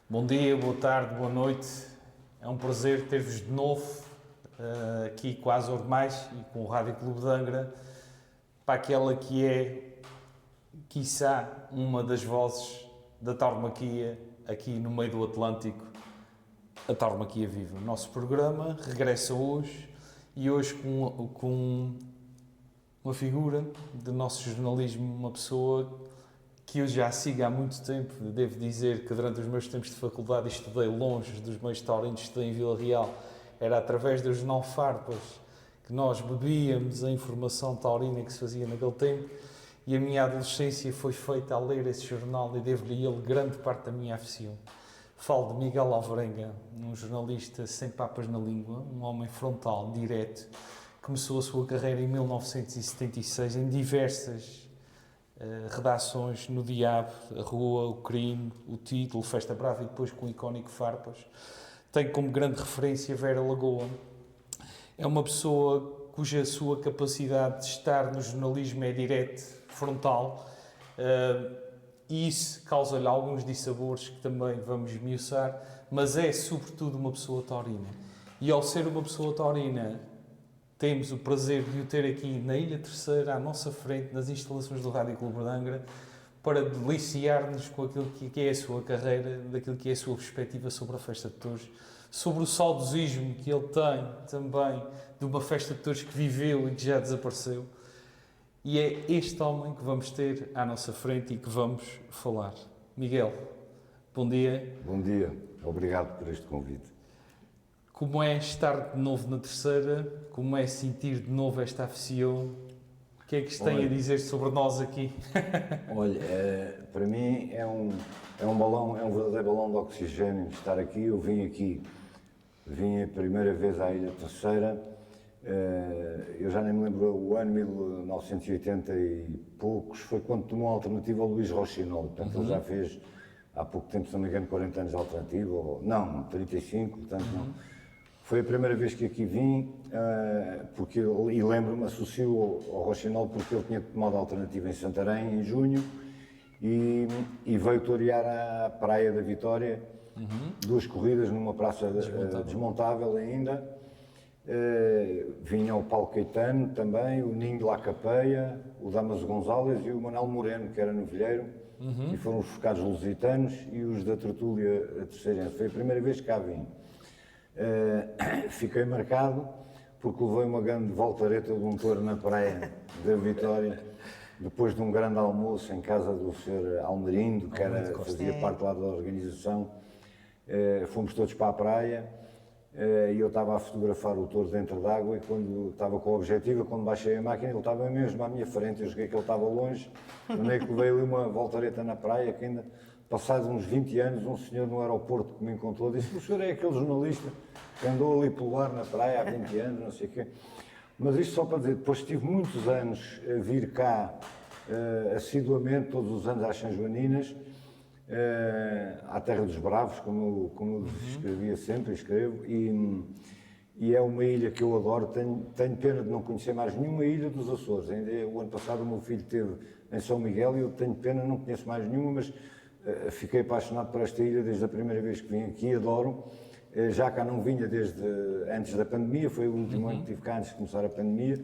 Bom dia, boa tarde, boa noite. É um prazer ter-vos de novo aqui com a Azor Mais e com o Rádio Clube de Angra para aquela que é, quiçá, uma das vozes da tauromaquia aqui no meio do Atlântico, a Tauromaquia Viva. O nosso programa regressa hoje e hoje com uma figura do nosso jornalismo, uma pessoa que eu já sigo há muito tempo. Devo dizer que durante os meus tempos de faculdade estudei longe dos meios taurinos, estudei em Vila Real. Era através do jornal Farpas que nós bebíamos a informação taurina que se fazia naquele tempo, e a minha adolescência foi feita a ler esse jornal e devo-lhe ele grande parte da minha afição. Falo de Miguel Alvarenga, um jornalista sem papas na língua, um homem frontal, direto. Começou a sua carreira em 1976 em diversas redações no Diabo, a Rua, o Crime, o Título, Festa Brava e depois com o icónico Farpas. Tem como grande referência Vera Lagoa. É uma pessoa cuja sua capacidade de estar no jornalismo é direto, frontal, e isso causa-lhe alguns dissabores que também vamos esmiuçar, mas é sobretudo uma pessoa taurina. E ao ser uma pessoa taurina, temos o prazer de o ter aqui na Ilha Terceira, à nossa frente, nas instalações do Rádio Clube de Angra, para deliciar-nos com aquilo que é a sua carreira, daquilo que é a sua perspectiva sobre a Festa de Touros, sobre o saudosismo que ele tem também de uma Festa de Touros que viveu e que já desapareceu. E é este homem que vamos ter à nossa frente e que vamos falar. Miguel, bom dia. Bom dia, obrigado por este convite. Como é estar de novo na Terceira? Como é sentir de novo esta afição? O que é que se tem a dizer sobre nós aqui? Olha, para mim é um balão, é um verdadeiro balão de oxigênio estar aqui. Eu vim a primeira vez à Ilha Terceira, eu já nem me lembro o ano, 1980 e poucos, foi quando tomou a alternativa ao Luís Rochinol. Portanto, ele já fez há pouco tempo, se não me engano, 40 anos de alternativa, ou não, 35, portanto não. Foi a primeira vez que aqui vim, porque e lembro-me, associo ao Rochinol porque ele tinha tomado a alternativa em Santarém, em junho, e veio torear à Praia da Vitória, duas corridas numa praça desmontável ainda. Vinha o Paulo Caetano também, o Ninho de La Capeia, o Damaso Gonzalez e o Manuel Moreno, que era novilheiro, e foram os focados lusitanos e os da Tertúlia Terceirense. Foi a primeira vez que cá vim. Fiquei marcado porque levei uma grande voltareta de um touro na Praia da Vitória, depois de um grande almoço em casa do Sr. Almerindo, que fazia parte lá da organização. Fomos todos para a praia e eu estava a fotografar o touro dentro d'água, e quando estava com o objetivo, quando baixei a máquina, ele estava mesmo à minha frente. Eu joguei que ele estava longe, onde é que levei ali uma voltareta na praia, que ainda, passados uns 20 anos, um senhor no aeroporto que me encontrou disse: o senhor é aquele jornalista que andou ali pelo ar na praia há 20 anos, não sei o quê. Mas isto só para dizer, depois tive muitos anos a vir cá assiduamente, todos os anos às São Joaninas, à Terra dos Bravos, como eu escrevia sempre, escrevo, e é uma ilha que eu adoro. Tenho pena de não conhecer mais nenhuma ilha dos Açores. Ainda o ano passado o meu filho esteve em São Miguel e eu tenho pena, não conheço mais nenhuma, mas fiquei apaixonado por esta ilha desde a primeira vez que vim aqui, adoro. Já cá não vinha desde antes da pandemia, foi o último ano que estive cá antes de começar a pandemia,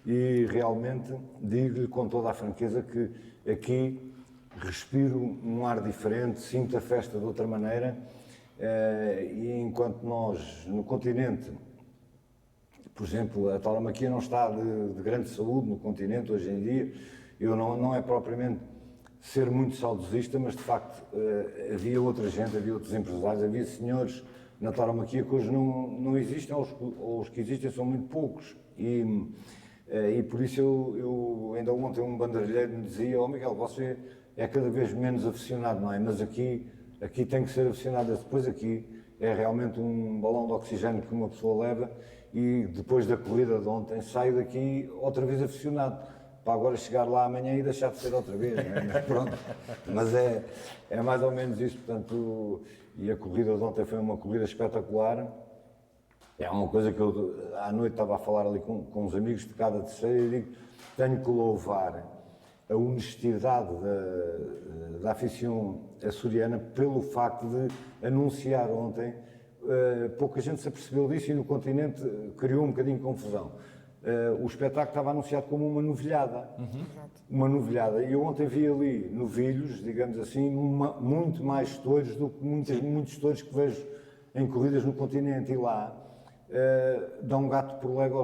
e realmente digo-lhe com toda a franqueza que aqui respiro um ar diferente, sinto a festa de outra maneira, e enquanto nós no continente, por exemplo, a tauromaquia não está de grande saúde no continente hoje em dia, eu não é propriamente ser muito saudosista, mas de facto havia outra gente, havia outros empresários, havia senhores na tauromaquia que hoje não existem, ou os que existem são muito poucos, e por isso eu ainda ontem um banderilheiro me dizia: ó Miguel, você é cada vez menos aficionado, não é? Mas aqui tem que ser aficionado. Depois aqui é realmente um balão de oxigênio que uma pessoa leva, e depois da corrida de ontem saio daqui outra vez aficionado, para agora chegar lá amanhã e deixar de ser outra vez, não é? Mas pronto, mas é mais ou menos isso, portanto, e a corrida de ontem foi uma corrida espetacular. É uma coisa que eu à noite estava a falar ali com uns amigos de cada Terceira, e digo: tenho que louvar a honestidade da afição açoriana pelo facto de anunciar ontem. Pouca gente se apercebeu disso e no continente criou um bocadinho de confusão. O espetáculo estava anunciado como uma novilhada. Uma novilhada. E eu ontem vi ali novilhos, digamos assim, muito mais touros do que muitos touros que vejo em corridas no continente. E lá dão um gato por lebre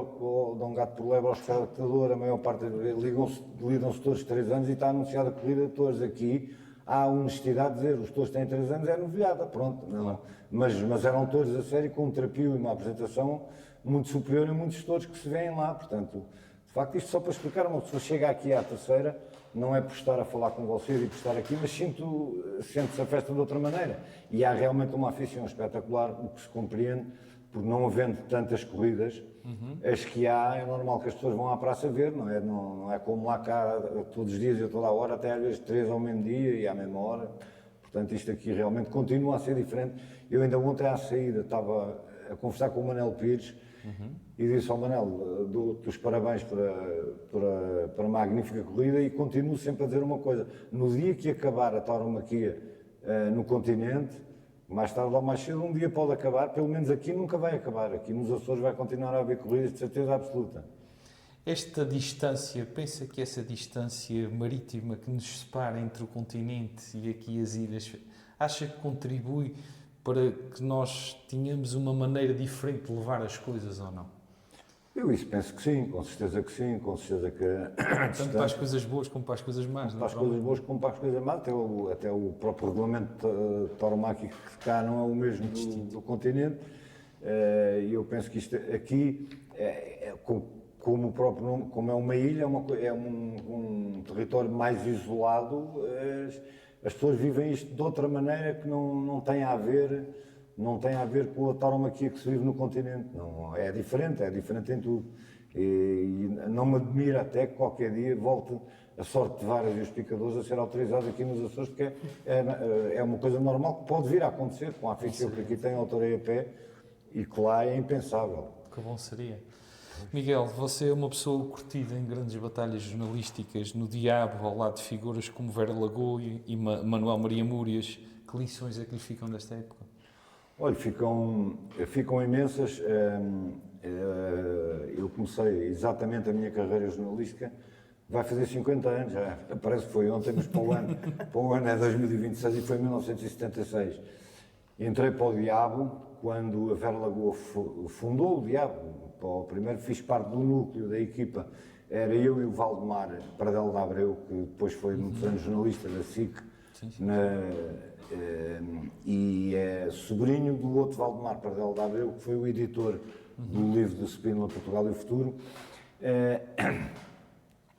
ao espectador, a maior parte lidam-se todos 3 anos e está anunciada a corrida de touros. Aqui há a honestidade de dizer os touros têm 3 anos, é novilhada, pronto. Não. Mas eram touros a sério, com um terapio e uma apresentação muito superior a muitos touros que se vêem lá. Portanto, de facto, isto só para explicar, uma pessoa chega aqui à terceira, não é por estar a falar com vocês e por estar aqui, mas sente-se a festa de outra maneira. E há realmente uma afição espetacular, o que se compreende, porque não havendo tantas corridas, as que há, é normal que as pessoas vão à praça ver, não é como lá cá todos os dias e a toda a hora, até às vezes 3 ao mesmo dia e à mesma hora. Portanto, isto aqui realmente continua a ser diferente. Eu ainda ontem à saída estava a conversar com o Manel Pires e disse ao Manel, dou-te os parabéns para a magnífica corrida e continuo sempre a dizer uma coisa. No dia que acabar a tauromaquia no continente, mais tarde ou mais cedo, um dia pode acabar, pelo menos aqui nunca vai acabar. Aqui nos Açores vai continuar a haver corridas de certeza absoluta. Esta distância, pensa que essa distância marítima que nos separa entre o continente e aqui as ilhas, acha que contribui para que nós tenhamos uma maneira diferente de levar as coisas ou não? Eu isso penso que sim, com certeza que sim, com certeza que... Tanto para as coisas boas como para as coisas más. Para as coisas boas como para as coisas más, até o próprio regulamento tauromáquico que cá não é o mesmo do continente. E eu penso que isto aqui, como o próprio nome, como é uma ilha, é um território mais isolado, as pessoas vivem isto de outra maneira que não tem a ver com a tauromaquia que se vive no continente. Não, é diferente em tudo. E não me admira até que qualquer dia volte a sorte de varas e os picadores a ser autorizados aqui nos Açores, porque é uma coisa normal que pode vir a acontecer com a afição que aqui tem autoria a pé e que lá é impensável. Que bom seria. Miguel, você é uma pessoa curtida em grandes batalhas jornalísticas, no Diabo, ao lado de figuras como Vera Lagoa e Manuel Maria Múrias. Que lições é que lhe ficam desta época? Olha, ficam imensas. Eu comecei exatamente a minha carreira jornalística, vai fazer 50 anos já, parece que foi ontem, mas para o ano é 2026 e foi em 1976. Entrei para o Diabo quando a Vera Lagoa fundou o Diabo. Primeiro fiz parte do núcleo da equipa, era eu e o Valdemar Pradel de Abreu, que depois foi muitos anos jornalista da SIC, e é sobrinho do outro Valdemar Pardel de Abreu, que foi o editor do livro do Spínola, Portugal e o Futuro.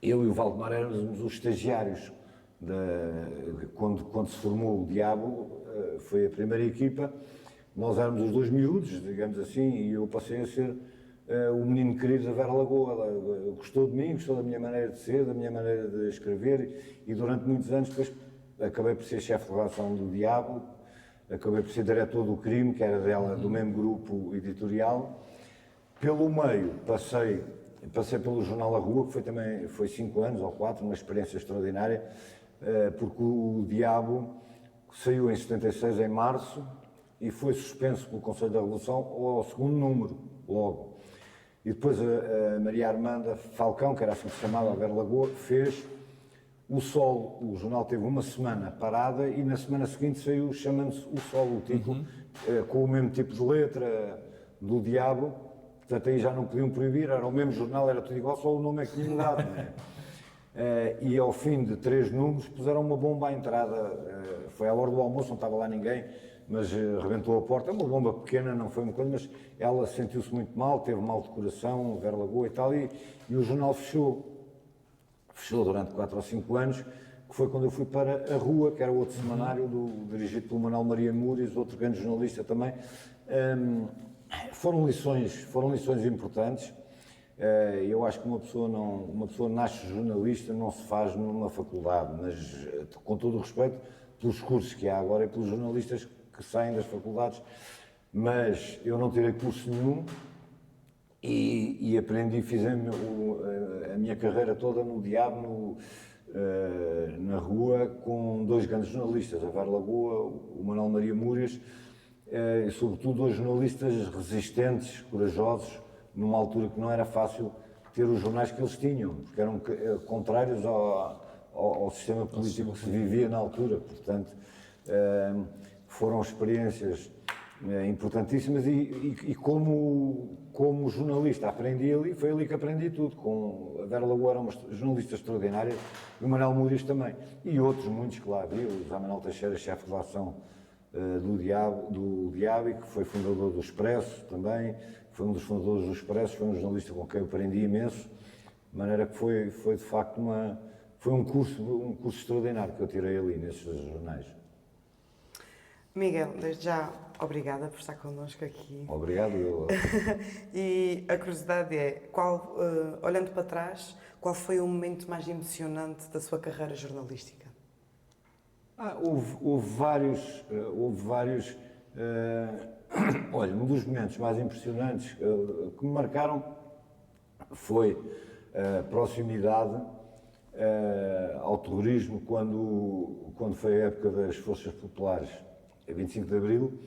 Eu e o Valdemar éramos os estagiários quando se formou o Diabo, foi a primeira equipa. Nós éramos os 2 miúdos, digamos assim, e eu passei a ser o menino querido da Vera Lagoa. Ela gostou de mim, gostou da minha maneira de ser, da minha maneira de escrever, e durante muitos anos depois acabei por ser chefe de redação do Diabo, acabei por ser diretor do Crime, que era dela, do mesmo grupo editorial. Pelo meio, passei pelo Jornal A Rua, que foi 5 anos ou 4, uma experiência extraordinária, porque o Diabo saiu em 76, em março, e foi suspenso pelo Conselho da Revolução ao 2º número, logo. E depois a Maria Armanda Falcão, que era assim que se chamava, a Vera Lagoa, fez O Sol. O jornal teve uma semana parada e na semana seguinte saiu chamando-se O Sol, o título, com o mesmo tipo de letra do Diabo. Portanto, aí já não podiam proibir, era o mesmo jornal, era tudo igual, só o nome é que tinha mudado. E ao fim de 3 números puseram uma bomba à entrada. Foi à hora do almoço, não estava lá ninguém, mas rebentou a porta. É uma bomba pequena, não foi uma coisa, mas ela sentiu-se muito mal, teve mal de coração, Vera Lagoa e tal, e o jornal fechou. Fechou durante 4 ou 5 anos, que foi quando eu fui para A Rua, que era outro semanário dirigido pelo Manuel Maria Múrias, outro grande jornalista também. Foram lições importantes. Eu acho que uma pessoa nasce jornalista, não se faz numa faculdade, mas com todo o respeito pelos cursos que há agora e pelos jornalistas que saem das faculdades, mas eu não tirei curso nenhum e aprendi, fiz a minha carreira toda no Diabo, na rua com dois grandes jornalistas, a Vera Lagoa, o Manuel Maria Múrias, e sobretudo dois jornalistas resistentes, corajosos, numa altura que não era fácil ter os jornais que eles tinham, porque eram contrários ao sistema político que se vivia na altura. Portanto, foram experiências importantíssimas e como jornalista aprendi ali, foi ali que aprendi tudo. A Vera Lagoa era uma jornalista extraordinária e o Manuel Múrias também. E outros muitos que lá havia, o José Manuel Teixeira, chefe de redação do Diabo, que foi fundador do Expresso também, foi um dos fundadores do Expresso, foi um jornalista com quem eu aprendi imenso, de maneira que foi de facto foi um curso extraordinário que eu tirei ali nesses jornais. Miguel, desde já, obrigada por estar connosco aqui. Obrigado. E a curiosidade é, olhando para trás, qual foi o momento mais emocionante da sua carreira jornalística? Houve vários. Olha, um dos momentos mais impressionantes que me marcaram foi a proximidade ao terrorismo quando foi a época das Forças Populares, 25 de Abril.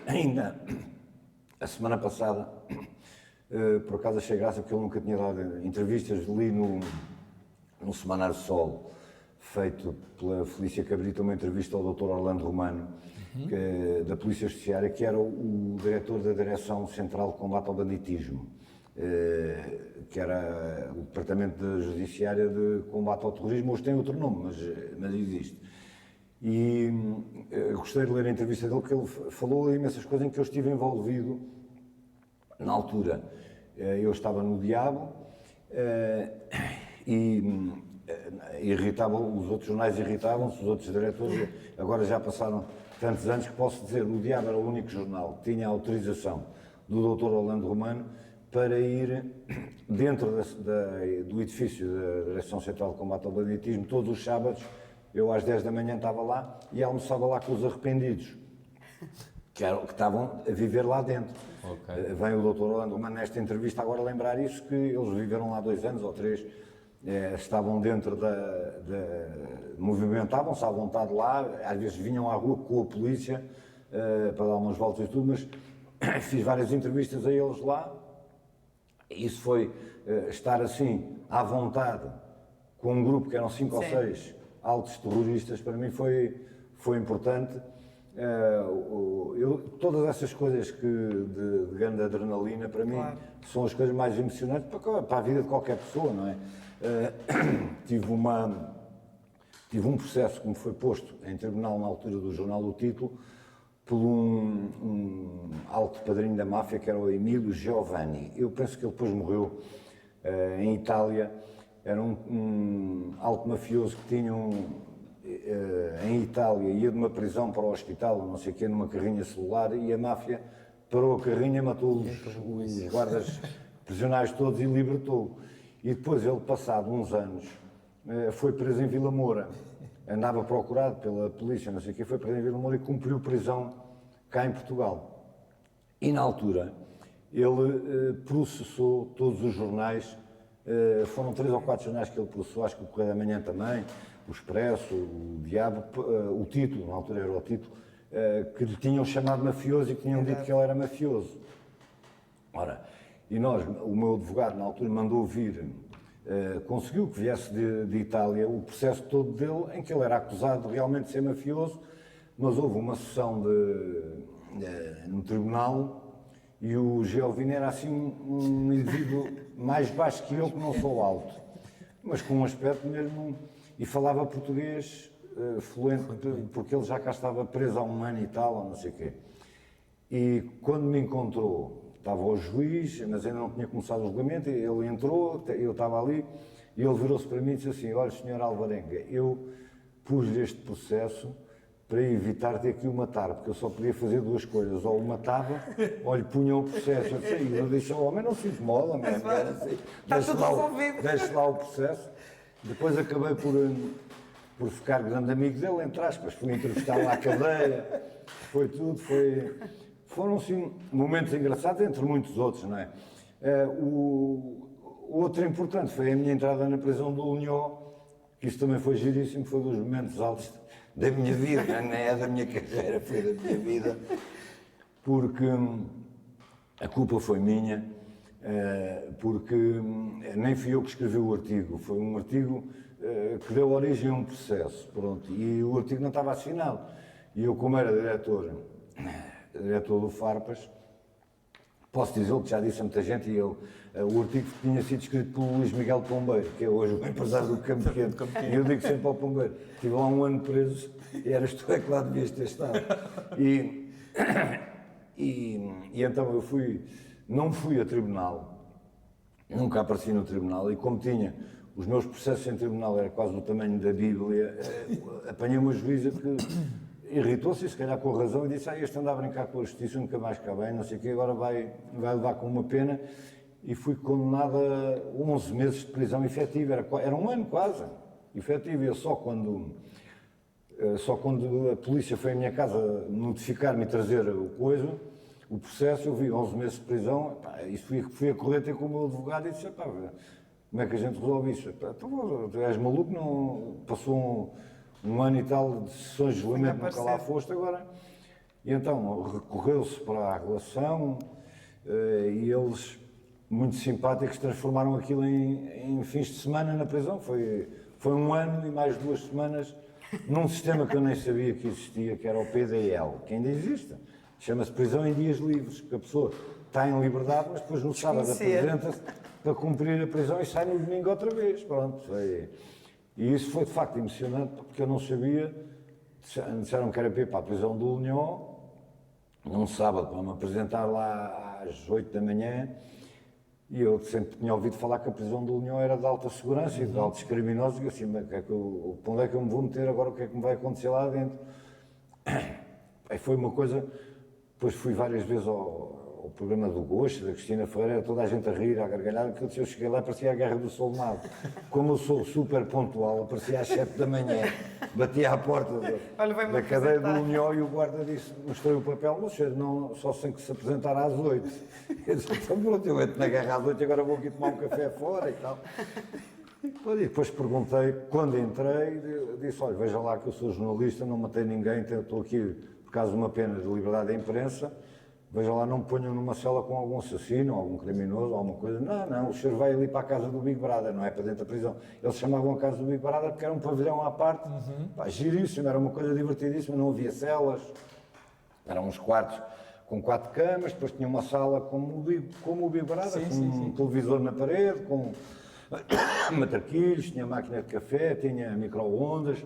Ainda a semana passada, por acaso achei graça porque eu nunca tinha dado entrevistas, li no Semanário Sol, feito pela Felícia Cabrita, uma entrevista ao Dr. Orlando Romano, da Polícia Judiciária, que era o diretor da Direção Central de Combate ao Banditismo, que era o Departamento da Judiciária de Combate ao Terrorismo. Hoje tem outro nome, mas existe. E eu gostei de ler a entrevista dele porque ele falou imensas coisas em que eu estive envolvido na altura. Eu estava no Diabo e os outros jornais irritavam-se, os outros diretores. Agora já passaram tantos anos que posso dizer, o Diabo era o único jornal que tinha a autorização do Dr. Orlando Romano para ir dentro do edifício da Direção Central de Combate ao Banditismo todos os sábados. Eu às 10 da manhã estava lá e almoçava lá com os arrependidos, que estavam a viver lá dentro. Okay. Vem o Dr. Orlando Romano nesta entrevista agora lembrar isso, que eles viveram lá 2 anos ou 3, estavam dentro movimentavam-se à vontade lá, às vezes vinham à rua com a polícia para dar umas voltas e tudo, mas fiz várias entrevistas a eles lá. Isso foi estar assim, à vontade, com um grupo que eram 5 ou 6 altos terroristas, para mim foi importante. Todas essas coisas de grande adrenalina, para mim, são as coisas mais emocionantes para a vida de qualquer pessoa, não é? Tive um processo que me foi posto em tribunal na altura do jornal O Título, por um alto padrinho da máfia, que era o Emílio Giovanni. Eu penso que ele depois morreu em Itália. Era um alto mafioso que tinham em Itália, ia de uma prisão para o hospital, não sei o quê, numa carrinha celular, e a máfia parou a carrinha, matou os guardas prisionais todos e libertou. E depois ele, passado uns anos, foi preso em Vila Moura. Andava procurado pela polícia, não sei o quê, foi preso em Vila Moura e cumpriu prisão cá em Portugal. E na altura, ele processou todos os jornais. Foram 3 ou 4 jornais que ele processou, acho que o Correio da Manhã também, o Expresso, o Diabo, o Título, na altura era o Título, que lhe tinham chamado mafioso e que tinham dito que ele era mafioso. Ora, e o meu advogado na altura mandou vir, conseguiu que viesse de Itália o processo todo dele, em que ele era acusado de realmente ser mafioso, mas houve uma sessão no tribunal. E o Giovini era assim um indivíduo mais baixo que eu, que não sou alto, mas com um aspecto mesmo, e falava português fluente, porque ele já cá estava preso há 1 ano e tal, ou não sei o quê. E quando me encontrou, estava o juiz, mas ainda não tinha começado o julgamento, ele entrou, eu estava ali, e ele virou-se para mim e disse assim: olha, Sr. Alvarenga, eu pus-lhe este processo para evitar ter que o matar, porque eu só podia fazer 2 coisas, ou o matava, ou lhe punha o processo. Eu disse ao homem, não se incomoda, assim, deixe lá o processo. Depois acabei por ficar grande amigo dele, entre aspas, fui entrevistá-lo à cadeia, foi tudo, foram assim momentos engraçados, entre muitos outros, não é? Outro importante foi a minha entrada na prisão do Unhó, que isso também foi giríssimo, foi dos momentos altos da minha vida, não é da minha carreira, foi da minha vida, porque a culpa foi minha, porque nem fui eu que escrevi o artigo, foi um artigo que deu origem a um processo, pronto, e o artigo não estava assinado. E eu, como era diretor do Farpas, posso dizer que já disse a muita gente, e o artigo tinha sido escrito pelo Luís Miguel Pombeiro, que é hoje o empresário do Campo Pequeno. E eu digo sempre ao Pombeiro, estive lá um ano preso e eras tu é que lá devias ter estado. E então eu não fui a tribunal, nunca apareci no tribunal, e como tinha os meus processos em tribunal era quase do tamanho da Bíblia, apanhei uma juíza que irritou-se, se calhar com razão, e disse, este anda a brincar com a justiça, nunca mais cá bem, não sei o quê, agora vai levar com uma pena, e fui condenado a 11 meses de prisão efetiva, era um ano quase, efetivo, e eu só quando a polícia foi à minha casa notificar-me e trazer o processo, eu vi 11 meses de prisão, e fui a correr ter com o meu advogado e disse, como é que a gente resolve isso? Tu és maluco, não passou um ano e tal de sessões de julgamento, nunca lá foste agora. E então recorreu-se para a relação e eles, muito simpáticos, transformaram aquilo em fins de semana na prisão. Foi um ano e mais 2 semanas num sistema que eu nem sabia que existia, que era o PDL, que ainda existe. Chama-se prisão em dias livres, que a pessoa está em liberdade, mas depois no sábado apresenta-se para cumprir a prisão e sai no domingo outra vez. Pronto, e isso foi de facto emocionante, porque eu não sabia. Disseram que era para ir para a prisão do União, num sábado, para me apresentar lá às 8 da manhã, e eu sempre tinha ouvido falar que a prisão do União era de alta segurança e de altos criminosos, e eu assim, onde é que eu me vou meter agora, o que é que me vai acontecer lá dentro? Aí foi uma coisa, depois fui várias vezes ao programa do Gosto, da Cristina Ferreira, toda a gente a rir, a gargalhar, que eu cheguei lá, parecia a Guerra do Soldado. Como eu sou super pontual, aparecia às 7 da manhã, batia à porta da cadeia do União e o guarda disse, mostrei o papel, mas não, só sem que se apresentar às 8. Eu disse, então pronto, eu entro na guerra às 8, agora vou aqui tomar um café fora e tal. E depois perguntei, quando entrei, disse, olha, veja lá que eu sou jornalista, não matei ninguém, estou aqui por causa de uma pena de liberdade da imprensa, veja lá, não me ponham numa cela com algum assassino, algum criminoso, alguma coisa. Não, o senhor vai ali para a casa do Big Brother, não é para dentro da prisão. Eles chamavam a casa do Big Brother porque era um pavilhão à parte, giríssimo, era uma coisa divertidíssima, não havia celas, eram uns quartos com 4 camas, depois tinha uma sala como o Big Brother, um televisor na parede, com matraquilhos, tinha máquina de café, tinha micro-ondas,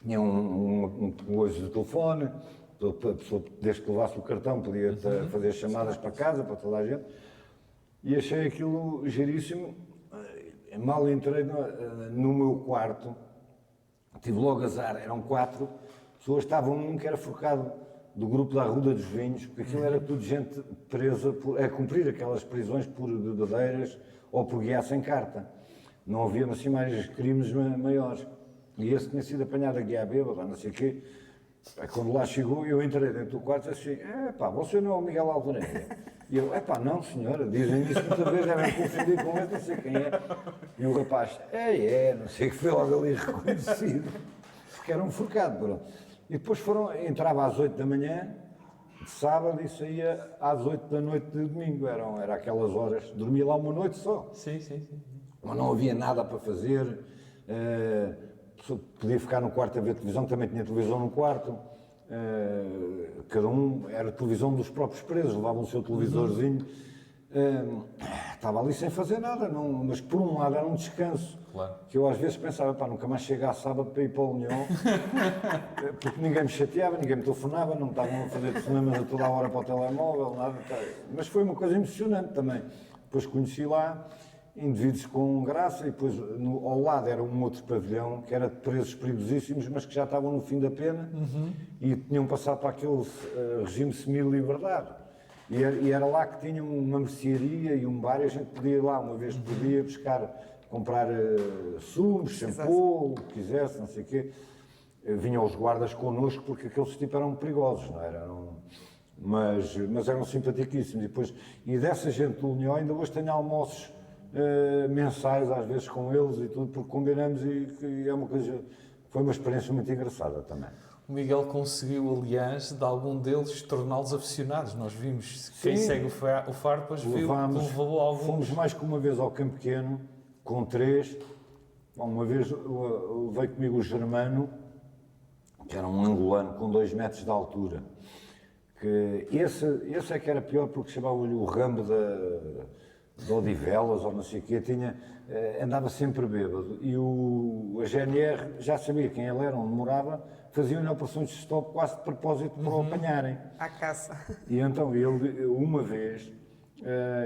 tinha um coisa de telefone, a pessoa, desde que levasse o cartão, podia fazer chamadas para casa, para toda a gente, e achei aquilo giríssimo. Mal entrei no meu quarto, tive logo azar, eram 4 pessoas, estavam um que era forcado do grupo da Arruda dos Vinhos, porque aquilo era tudo gente presa a cumprir aquelas prisões por bebedeiras ou por guiar sem carta. Não havia assim mais crimes maiores. E esse tinha sido apanhado a guiar bêbado, não sei o quê. Quando lá chegou, eu entrei dentro do quarto e disse assim, você não é o Miguel Alvarenga? E eu, não senhora, dizem isso muitas vezes, devem confundir com ele, não sei quem é. E o rapaz, não sei o que, foi logo ali reconhecido, porque era um forcado, pronto. E depois entrava às 8 da manhã, de sábado, e saía às 8 da noite de domingo, era aquelas horas, dormia lá uma noite só. Sim. Mas não havia nada para fazer, podia ficar no quarto a ver televisão, também tinha televisão no quarto, cada um era televisão dos próprios presos, levavam o seu televisorzinho, estava ali sem fazer nada, mas por um lado era um descanso, claro. Que eu às vezes pensava, nunca mais chego a sábado para ir para a União, porque ninguém me chateava, ninguém me telefonava, não me estavam a fazer telefonemas a toda a hora para o telemóvel, nada, mas foi uma coisa emocionante também. Depois conheci lá indivíduos com graça, e depois ao lado era um outro pavilhão que era de presos perigosíssimos, mas que já estavam no fim da pena e tinham passado para aquele regime semi-liberdade. E era lá que tinham uma mercearia e um bar, e a gente podia ir lá uma vez por dia comprar sumos, shampoo, o que quisesse, não sei o quê. Vinham os guardas connosco porque aqueles tipos eram perigosos, não eram? Mas eram simpaticíssimos. E dessa gente do União ainda hoje tenho almoços mensais às vezes com eles e tudo, porque combinamos e é uma coisa, foi uma experiência muito engraçada também. O Miguel conseguiu, aliás, de algum deles, torná-los aficionados. Nós vimos, quem Sim. segue o Farpas, viu que levou alguns. Fomos mais que uma vez ao Campo Pequeno, com 3. Uma vez veio comigo o Germano, que era um angolano com 2 metros de altura. Que esse é que era pior porque chamava-lhe o Rambo de Odivelas ou não sei o quê, andava sempre bêbado. E a GNR já sabia quem ele era, onde morava, faziam-lhe operações de stop quase de propósito para o apanharem. À caça. E então ele, uma vez,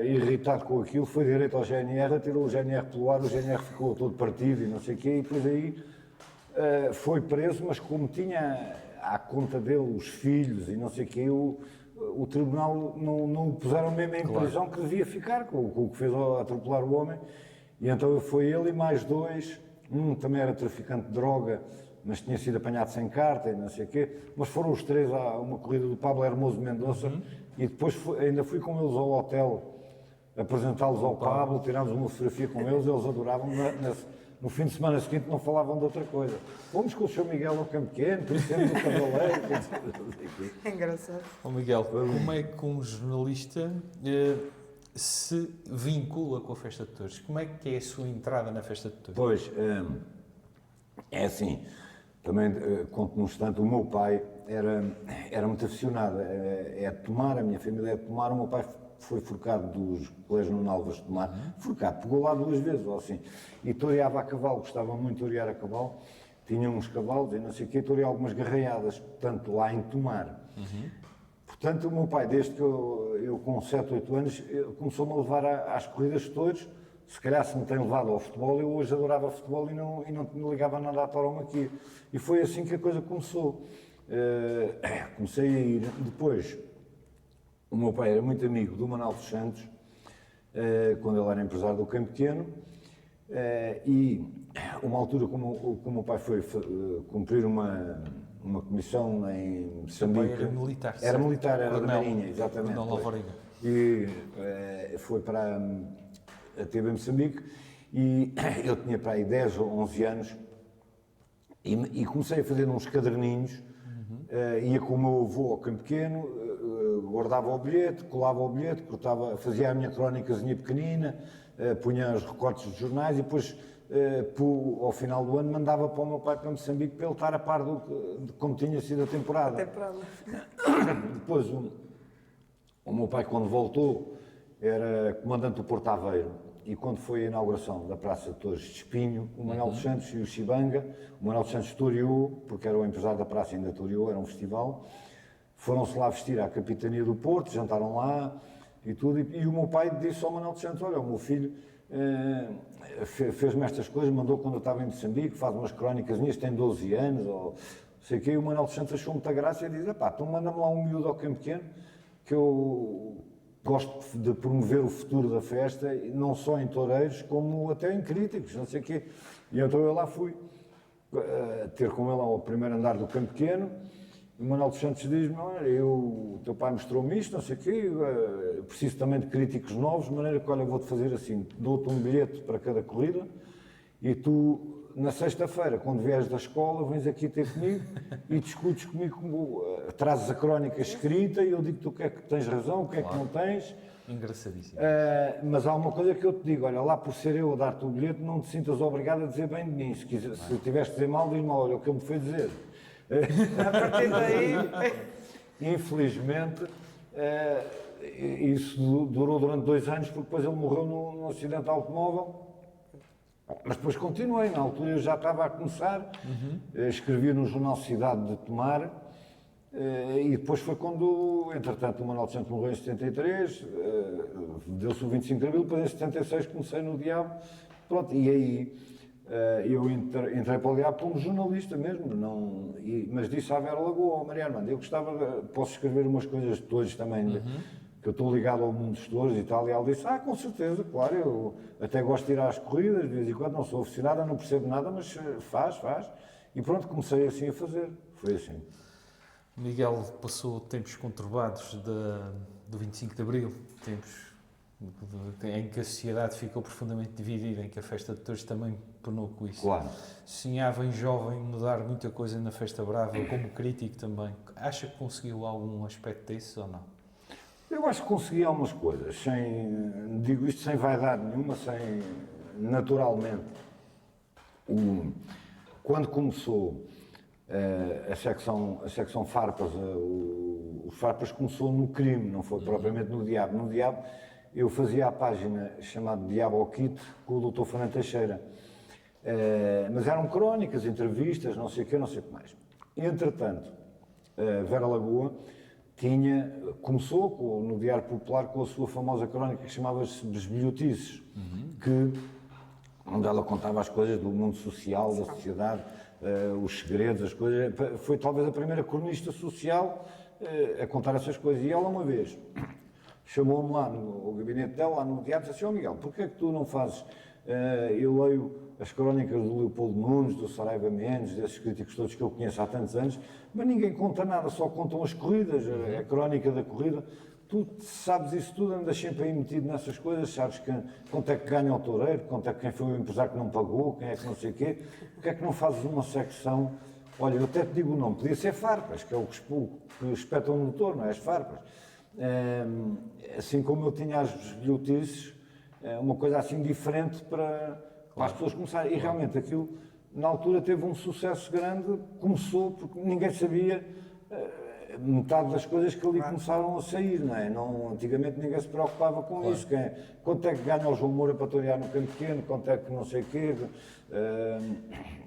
irritado com aquilo, foi direito ao GNR, tirou o GNR pelo ar, o GNR ficou todo partido e não sei o quê, e depois aí foi preso, mas como tinha à conta dele os filhos e não sei o quê, o tribunal não o puseram mesmo em prisão, que devia ficar com o que fez atropelar o homem. E então foi ele e mais 2, um também era traficante de droga, mas tinha sido apanhado sem carta e não sei o quê, mas foram os 3 a uma corrida do Pablo Hermoso Mendonça, e depois ainda fui com eles ao hotel apresentá-los ao Pablo, tirámos uma fotografia com eles adoravam. No fim de semana seguinte não falavam de outra coisa. Fomos com o Sr. Miguel ao Campo Pequeno, conhecemos o Cavaleiro. É engraçado. Miguel, como é que um jornalista se vincula com a Festa de Touros? Como é que é a sua entrada na Festa de Touros? Pois, é assim, também conto num instante, o meu pai era muito aficionado, é de Tomar, a minha família é de Tomar, o meu pai foi forcado dos Colégios Nuno Alves de Tomar, forcado, pegou lá 2 vezes, ou assim, e toreava a cavalo, gostava muito de torear a cavalo, tinha uns cavalos e não sei o quê, toreava algumas garreiadas, portanto, lá em Tomar. Portanto, o meu pai, desde que eu com 7, 8 anos, começou-me a levar às corridas de touros. Se calhar se me tem levado ao futebol, eu hoje adorava futebol e não me ligava nada à tauromaquia. E foi assim que a coisa começou. Comecei a ir. Depois, o meu pai era muito amigo do Manuel dos Santos, quando ele era empresário do Campo Pequeno, e uma altura, como o meu pai foi cumprir uma comissão em Moçambique. Era militar. Era militar, era Coronel, da Marinha, exatamente. Coronel Alvarenga. E foi para a TV Moçambique e eu tinha para aí 10 ou 11 anos e comecei a fazer uns caderninhos, ia com o meu avô ao Campo Pequeno, guardava o bilhete, colava o bilhete, fazia a minha crónicazinha pequenina, punha os recortes dos jornais e depois, ao final do ano, mandava para o meu pai para Moçambique para ele estar a par de como tinha sido a temporada. Depois, o meu pai, quando voltou, era comandante do Porto Aveiro. E quando foi a inauguração da Praça de Touros de Espinho, o Manuel dos Santos e o Chibanga, o Manuel dos Santos toreou, porque era o empresário da praça e ainda toreou, era um festival, foram-se lá vestir à Capitania do Porto, jantaram lá e tudo, e o meu pai disse ao Manuel dos Santos, olha, o meu filho fez-me estas coisas, mandou quando eu estava em Moçambique, faz umas crónicas minhas, tem 12 anos, ou sei o quê, e o Manuel dos Santos achou muita graça e disse, então manda-me lá um miúdo ao Campo Pequeno, que eu gosto de promover o futuro da festa, não só em toureiros, como até em críticos, não sei o quê. E então eu lá fui ter com ele ao primeiro andar do Campo Pequeno. O Manuel dos Santos diz-me, olha, o teu pai mostrou-me isto, não sei o quê, preciso também de críticos novos, de maneira que, olha, vou-te fazer assim, dou-te um bilhete para cada corrida e tu, na sexta-feira, quando vieres da escola, vens aqui ter comigo e discutes comigo, trazes a crónica escrita e eu digo-te o que é que tens razão, o que é que não tens. Engraçadíssimo. Mas há uma coisa que eu te digo, olha, lá por ser eu a dar-te o bilhete, não te sintas obrigado a dizer bem de mim. Se tiveres de dizer mal, diz-me, olha, o que ele me foi dizer. A partir daí... Infelizmente, isso durou durante 2 anos, porque depois ele morreu num acidente de automóvel. Mas depois continuei, na altura eu já estava a começar, escrevia no jornal Cidade de Tomar, e depois foi quando, entretanto, o Manuel dos Santos morreu em 73, deu-se o 25 de Abril, depois em 76 comecei no Diabo, pronto, e aí eu entrei para o Diabo como jornalista mesmo, mas disse à Vera Lagoa, Mariana, eu gostava, posso escrever umas coisas de todos também, que eu estou ligado ao mundo dos touros e tal, e ela disse, com certeza, claro, eu até gosto de ir às corridas, de vez em quando, não sou aficionada, não percebo nada, mas faz, e pronto, comecei assim a fazer, foi assim. Miguel passou tempos conturbados do 25 de Abril, tempos em que a sociedade ficou profundamente dividida, em que a Festa de Touros também penou com isso. Claro. Sonhava em jovem mudar muita coisa na Festa Brava, como crítico também. Acha que conseguiu algum aspecto disso ou não? Eu acho que consegui algumas coisas, digo isto sem vaidade nenhuma, naturalmente. Quando começou a secção Farpas, os Farpas começou no crime, não foi propriamente no Diabo. No Diabo eu fazia a página chamada Diabo ao Kit com o Dr. Fernando Teixeira. Mas eram crónicas, entrevistas, não sei o quê, não sei o que mais. Entretanto, Vera Lagoa começou no Diário Popular com a sua famosa crónica que chamava-se Besbilhotices, onde ela contava as coisas do mundo social, da sociedade, os segredos, as coisas. Foi talvez a primeira cronista social a contar essas coisas. E ela uma vez chamou-me lá no gabinete dela, lá no diário, e disse assim: Miguel, porquê é que tu não fazes? Eu leio as crónicas do Leopoldo Nunes, do Saraiva Mendes, desses críticos todos que eu conheço há tantos anos, mas ninguém conta nada, só contam as corridas, a crónica da corrida. Tu sabes isso tudo, andas sempre aí metido nessas coisas, sabes quanto é que ganha o toureiro, quanto é que quem foi o empresário que não pagou, quem é que não sei o quê. Porque é que não fazes uma secção? Olha, eu até te digo o nome, podia ser Farpas, que é o que espetam no touro, não é? As Farpas. Assim como eu tinha as bilhotices, uma coisa assim diferente para as pessoas começarem. E realmente aquilo, na altura, teve um sucesso grande, começou porque ninguém sabia metade das coisas que ali começaram a sair, não é? Antigamente ninguém se preocupava com isso. Quanto é que ganha o João Moura para torear no campo pequeno, quanto é que não sei o quê.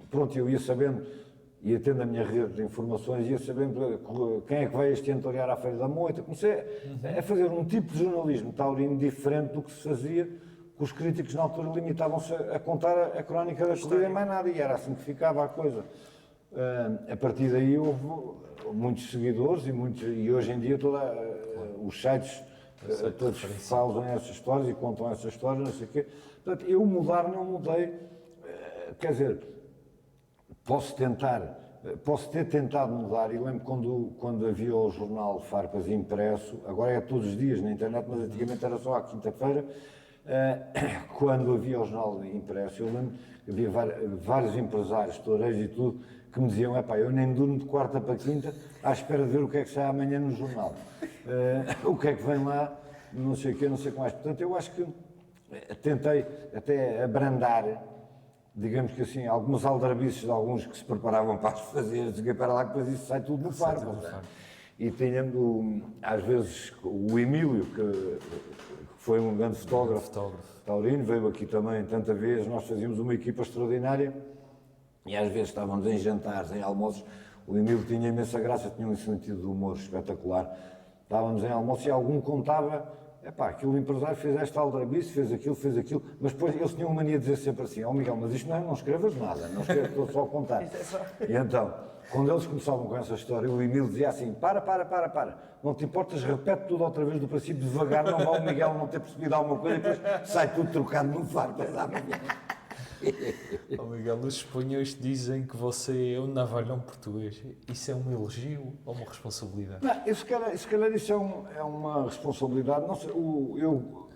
Pronto, eu ia sabendo, ia tendo a minha rede de informações, ia sabendo quem é que vai este ano torear à Feira da Moita. Comecei a fazer um tipo de jornalismo taurino diferente do que se fazia, que os críticos na altura limitavam-se a contar a crónica da corrida e mais nada, e era assim que ficava a coisa. A partir daí houve muitos seguidores e hoje em dia os sites todos falam essas histórias e contam essas histórias, não sei o quê. Portanto, eu mudar não mudei, quer dizer, posso ter tentado mudar, e lembro quando havia o jornal Farpas impresso, agora é todos os dias na internet, mas antigamente era só à quinta-feira, quando havia o jornal impresso, eu lembro que havia vários empresários, toureiros e tudo, que me diziam: eu nem durmo de quarta para quinta à espera de ver o que é que sai amanhã no jornal. O que é que vem lá, não sei o quê, não sei o que mais. Portanto, eu acho que tentei até abrandar, digamos que assim, algumas aldrabices de alguns que se preparavam para as fazer, para lá que depois isso sai tudo no Farpas. E tínhamos, às vezes, o Emílio, que foi um grande fotógrafo taurino, veio aqui também tanta vez, nós fazíamos uma equipa extraordinária. E às vezes estávamos em jantares, em almoços, o Emílio tinha imensa graça, tinha um sentido de humor espetacular. Estávamos em almoço e algum contava: aquele empresário fez esta aldrabice, fez aquilo, mas depois eles tinham uma mania de dizer sempre assim: Miguel, mas isto não escrevas nada, não escrevas, estou só a contar. E então, quando eles começavam com essa história, o Emílio dizia assim: para, não te importas, repete tudo outra vez do princípio, devagar, não vá o Miguel não ter percebido alguma coisa e depois sai tudo trocado no Farpas amanhã. Miguel, os espanhóis dizem que você é um navalhão português. Isso é um elogio ou uma responsabilidade? Não, se calhar isso é uma responsabilidade. Não sei, eu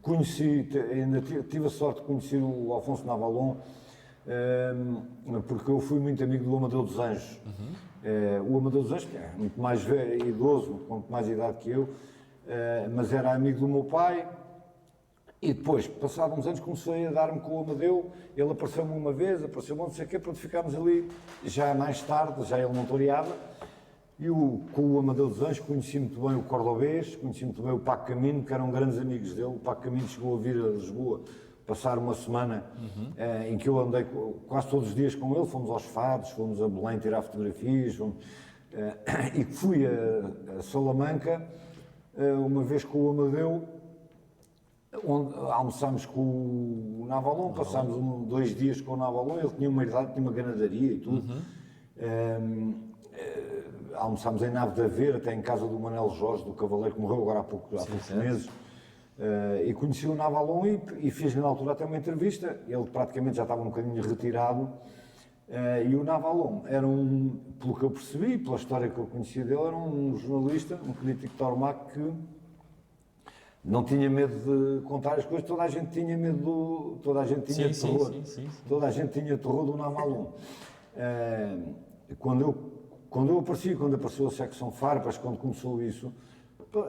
conheci, ainda tive a sorte de conhecer o Alfonso Navalon, porque eu fui muito amigo do Amadeu dos Anjos. O Amadeu dos Anjos, que é muito mais velho, idoso, com muito mais idade que eu, mas era amigo do meu pai. E depois, passados uns anos, comecei a dar-me com o Amadeu, ele apareceu-me uma vez, apareceu-me não sei o quê, pronto, ficámos ali, já mais tarde, já ele não toreava, e com o Amadeu dos Anjos conheci muito bem o Cordobês, conheci muito bem o Paco Camino, que eram grandes amigos dele. O Paco Camino chegou a vir a Lisboa, passar uma semana em que eu andei quase todos os dias com ele, fomos aos Fados, fomos a Belém tirar fotografias, e fui a Salamanca, uma vez com o Amadeu, onde almoçámos com o Navalon, passámos 2 dias com o Navalon. Ele tinha uma idade, tinha uma ganadaria e tudo. Almoçámos em Nave de Aveiro, até em casa do Manuel Jorge, do Cavaleiro, que morreu agora há poucos meses. E conheci o Navalon e fiz-lhe na altura até uma entrevista. Ele praticamente já estava um bocadinho retirado. E o Navalon era pelo que eu percebi, pela história que eu conhecia dele, era um jornalista, um crítico de tauromaquia que não tinha medo de contar as coisas, toda a gente tinha medo toda a gente tinha terror. Sim. Toda a gente tinha terror do Namalum. Quando eu apareci, quando apareceu a secção Farpas, quando começou isso,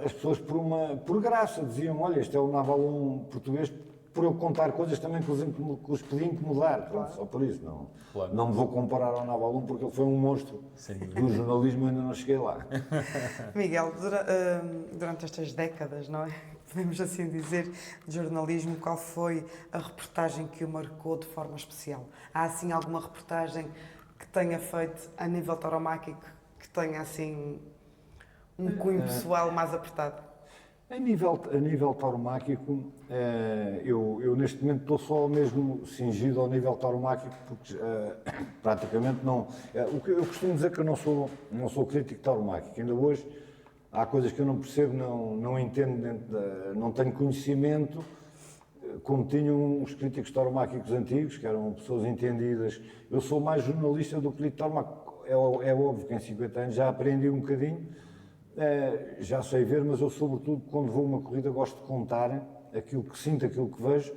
as pessoas por graça diziam, olha, este é o Navalum português, por eu contar coisas também que os podiam incomodar, pronto, só por isso. Não me vou comparar ao Navalum porque ele foi um monstro do jornalismo e ainda não cheguei lá. Miguel, durante estas décadas, não é? Podemos assim dizer, de jornalismo, qual foi a reportagem que o marcou de forma especial? Há assim alguma reportagem que tenha feito a nível tauromáquico que tenha assim um cunho pessoal mais apertado? A nível tauromáquico, eu neste momento estou só mesmo cingido ao nível tauromáquico, porque praticamente não. Eu costumo dizer que eu não sou crítico tauromáquico. Ainda hoje há coisas que eu não percebo, não entendo, não tenho conhecimento, como tinham os críticos tauromáquicos antigos, que eram pessoas entendidas. Eu sou mais jornalista do que crítico tauromáquico. É óbvio que em 50 anos já aprendi um bocadinho. Já sei ver, mas eu, sobretudo, quando vou a uma corrida, gosto de contar aquilo que sinto, aquilo que vejo,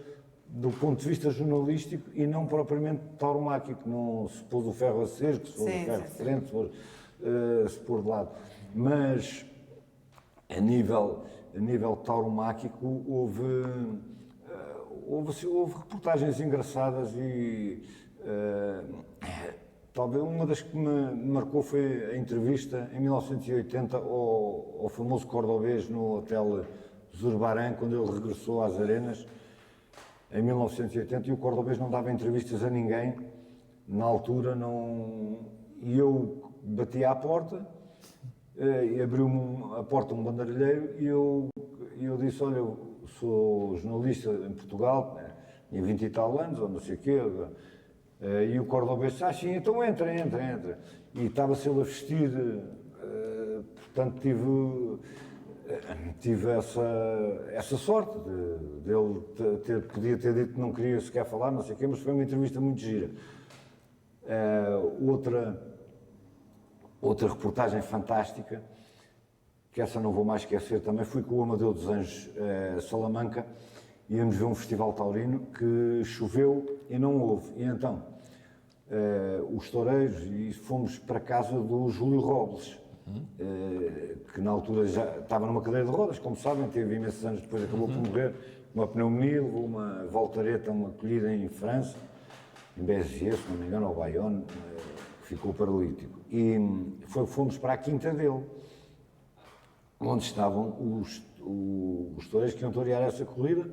do ponto de vista jornalístico e não propriamente tauromáquico. Não se pôs o ferro a cerco, se pôs o ferro de frente, se pôr de lado. Mas, a nível tauromáquico, houve reportagens engraçadas e talvez uma das que me marcou foi a entrevista em 1980 ao famoso cordobês no Hotel Zurbarán, quando ele regressou às arenas, em 1980, e o cordobês não dava entrevistas a ninguém, na altura e eu bati à porta, e abriu-me a porta um banderilheiro, e eu disse, olha, eu sou jornalista em Portugal, tinha 20 e tal anos, ou não sei o quê, e o cordobês disse, sim, então entra. E estava-se ele a vestir, portanto tive essa sorte dele podia ter dito que não queria sequer falar, não sei o quê, mas foi uma entrevista muito gira. Outra reportagem fantástica, que essa não vou mais esquecer também, fui com o Amadeu dos Anjos Salamanca, íamos ver um festival taurino que choveu e não houve. E então, os toureiros, e fomos para a casa do Júlio Robles, que na altura já estava numa cadeira de rodas, como sabem, teve imensos anos depois, acabou por morrer, uma pneumonia, levou uma voltareta, uma colhida em França, em Béziers, se não me engano, ao Bayonne, que ficou paralítico. E fomos para a quinta dele, onde estavam os toureiros que iam torear essa corrida,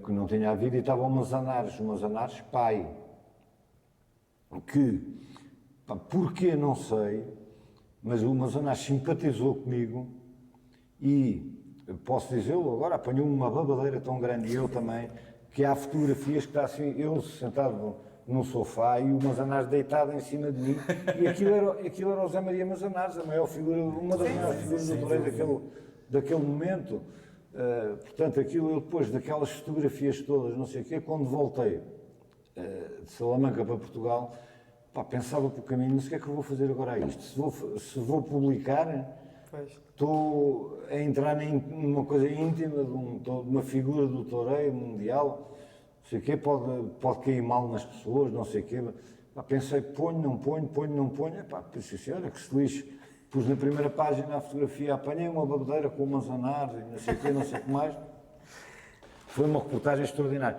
que não tinha havido, e estavam o Manzanares pai, que, porquê não sei, mas o Manzanares simpatizou comigo e, posso dizê-lo agora, apanhou-me uma babadeira tão grande, e eu também, que há fotografias que está assim, eu sentado num sofá e o Manzanares deitado em cima de mim, e aquilo era o Zé Maria Manzanares, a maior figura, uma das maiores figuras do torneio daquele momento. Portanto, aquilo, eu depois daquelas fotografias todas, não sei o quê, quando voltei de Salamanca para Portugal, pensava pelo caminho, não sei o que é que eu vou fazer agora a isto. Se vou publicar, estou a entrar numa coisa íntima de uma figura do toureiro mundial, não sei o quê, pode cair mal nas pessoas, não sei o quê. Pensei, ponho, não ponho, pensei assim, olha que se lixe. Pus na primeira página a fotografia, apanhei uma babadeira com o Manzanares e não sei o quê, não sei o que mais. Foi uma reportagem extraordinária.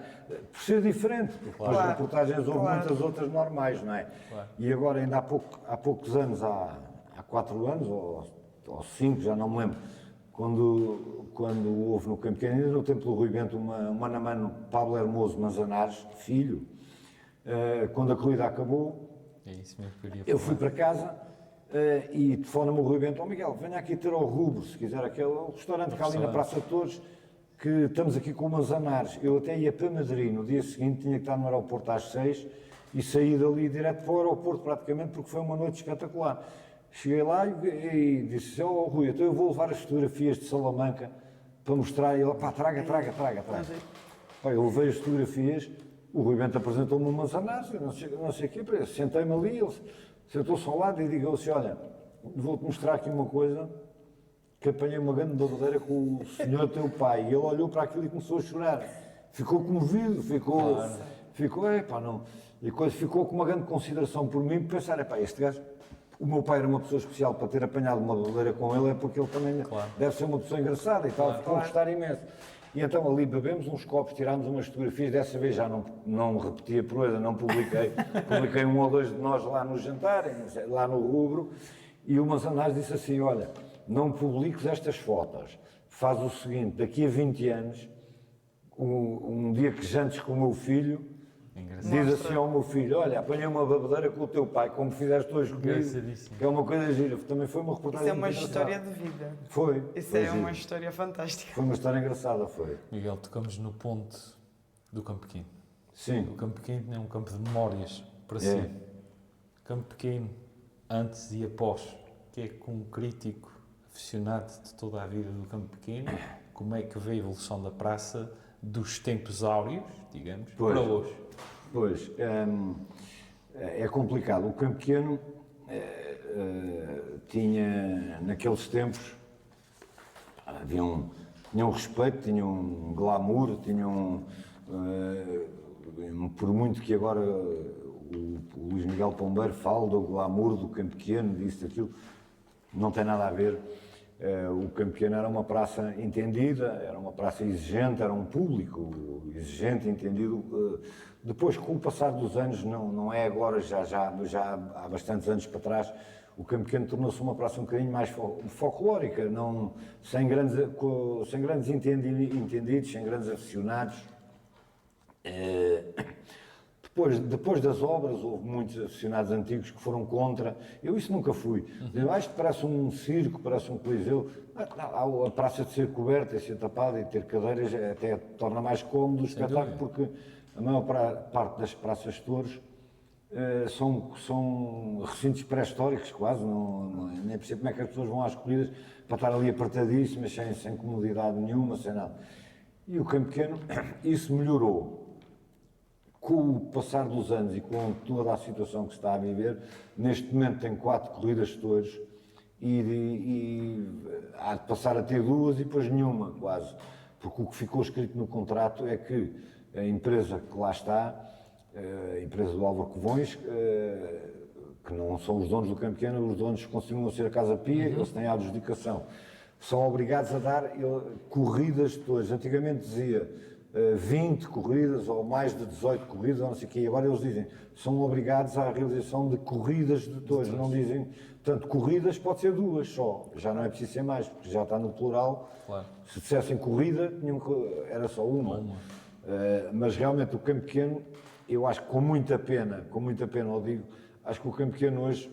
Por ser diferente, porque as reportagens houve muitas outras normais, não é? Claro. E agora, ainda há poucos anos, há 4 anos, ou 5, já não me lembro, quando houve no Campo Pequeno, ainda no tempo do Rui Bento, uma namano Pablo Hermoso Manzanares, filho, quando a corrida acabou, eu fui para casa, e telefona-me o Rui Bento, Miguel, venha aqui ter ao Rubro, se quiser, aquele restaurante que há ali na Praça de Torres, que estamos aqui com o Manzanares. Eu até ia para Madrid, no dia seguinte tinha que estar no aeroporto às 6 e saí dali direto para o aeroporto praticamente, porque foi uma noite espetacular. Cheguei lá e disse, Rui, então eu vou levar as fotografias de Salamanca para mostrar, e ele, traga. Eu levei as fotografias, o Rui Bento apresentou-me o Manzanares, eu não sei o quê, sentei-me ali, ele sentou-se ao lado e digo assim, olha, vou-te mostrar aqui uma coisa que apanhei uma grande babadeira com o senhor teu pai. E ele olhou para aquilo e começou a chorar. Ficou comovido, não. E coisa, ficou com uma grande consideração por mim, pensar, este gajo, o meu pai era uma pessoa especial para ter apanhado uma babadeira com ele, é porque ele também deve ser uma pessoa engraçada e tal, ficou a gostar imenso. E então ali bebemos uns copos, tirámos umas fotografias, dessa vez já não repeti a proeza, não publiquei, publiquei um ou dois de nós lá no jantar, lá no rubro, e o Manzanares disse assim, olha, não publiques estas fotos, faz o seguinte, daqui a 20 anos, um dia que jantes com o meu filho, diz assim ao meu filho, olha, apanhei uma babadeira com o teu pai, como fizeste hoje comigo, que é uma coisa gira. Também foi uma reportagem. Isso é uma história de vida. Foi. Isso é uma história fantástica. Foi uma história engraçada, foi. Miguel, tocamos no ponto do Campo Pequeno. Sim. O Campo Pequeno é um campo de memórias para si. Campo Pequeno, antes e após, que é com um crítico aficionado de toda a vida do Campo Pequeno, como é que vê a evolução da praça dos tempos áureos, digamos, para hoje? Pois, é complicado. O Campo Pequeno tinha, naqueles tempos, tinha um respeito, tinha um glamour, por muito que agora o Luís Miguel Pombeiro fale do glamour do Campo Pequeno, disso, daquilo, não tem nada a ver. O Campo Pequeno era uma praça entendida, era uma praça exigente, era um público exigente, entendido. Depois, com o passar dos anos, não é agora, já há bastantes anos para trás, o Campo Pequeno tornou-se uma praça um bocadinho mais folclórica, sem grandes entendidos, sem grandes aficionados. Depois das obras, houve muitos aficionados antigos que foram contra. Eu isso nunca fui. Eu acho que parece um circo, parece um coliseu. A praça de ser coberta e ser tapada e ter cadeiras até torna mais cómodo o espetáculo, porque a maior parte das praças de touros são recintos pré-históricos quase, nem percebo como é que as pessoas vão às corridas para estar ali apertadíssimas, sem comodidade nenhuma, sem nada. E o Campo Pequeno, isso melhorou. Com o passar dos anos e com toda a situação que se está a viver, neste momento tem 4 corridas de touros e há de passar a ter 2 e depois nenhuma, quase. Porque o que ficou escrito no contrato é que a empresa que lá está, a empresa do Álvaro Covões, que não são os donos do Campo Pequeno, os donos continuam a ser a Casa Pia, eles têm a adjudicação, são obrigados a dar corridas de touros. Antigamente dizia 20 corridas ou mais de 18 corridas, ou não sei o quê, e agora eles dizem, são obrigados à realização de corridas de touros, não dizem, portanto, corridas pode ser 2 só, já não é preciso ser mais, porque já está no plural. Claro. Se dissessem corrida, era só uma. Mas realmente o Campo Pequeno, eu acho que com muita pena eu digo, acho que o Campo Pequeno hoje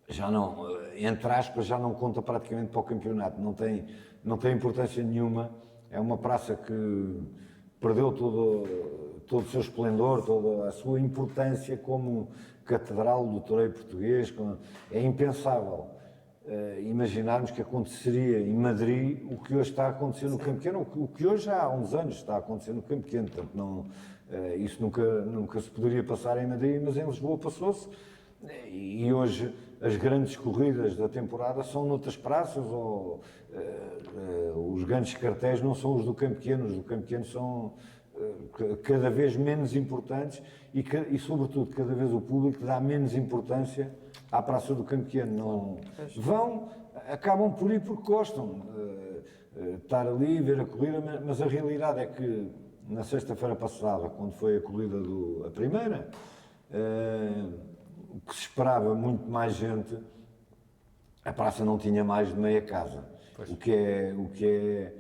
já não, entre aspas, já não conta praticamente para o campeonato, não tem importância nenhuma, é uma praça que perdeu todo o seu esplendor, toda a sua importância como catedral do toureiro português. É impensável imaginarmos que aconteceria em Madrid o que hoje está a acontecer no Campo Pequeno, o que hoje há uns anos está a acontecer no Campo Pequeno. Portanto, isso nunca se poderia passar em Madrid, mas em Lisboa passou-se. E hoje as grandes corridas da temporada são noutras praças, ou os grandes cartéis não são os do Campo Pequeno, os do Campo Pequeno são cada vez menos importantes e sobretudo, cada vez o público dá menos importância à praça do Campo Pequeno. Acabam por ir porque gostam estar ali, ver a corrida, mas a realidade é que na sexta-feira passada, quando foi a corrida a primeira, que se esperava muito mais gente, a praça não tinha mais de meia casa, o que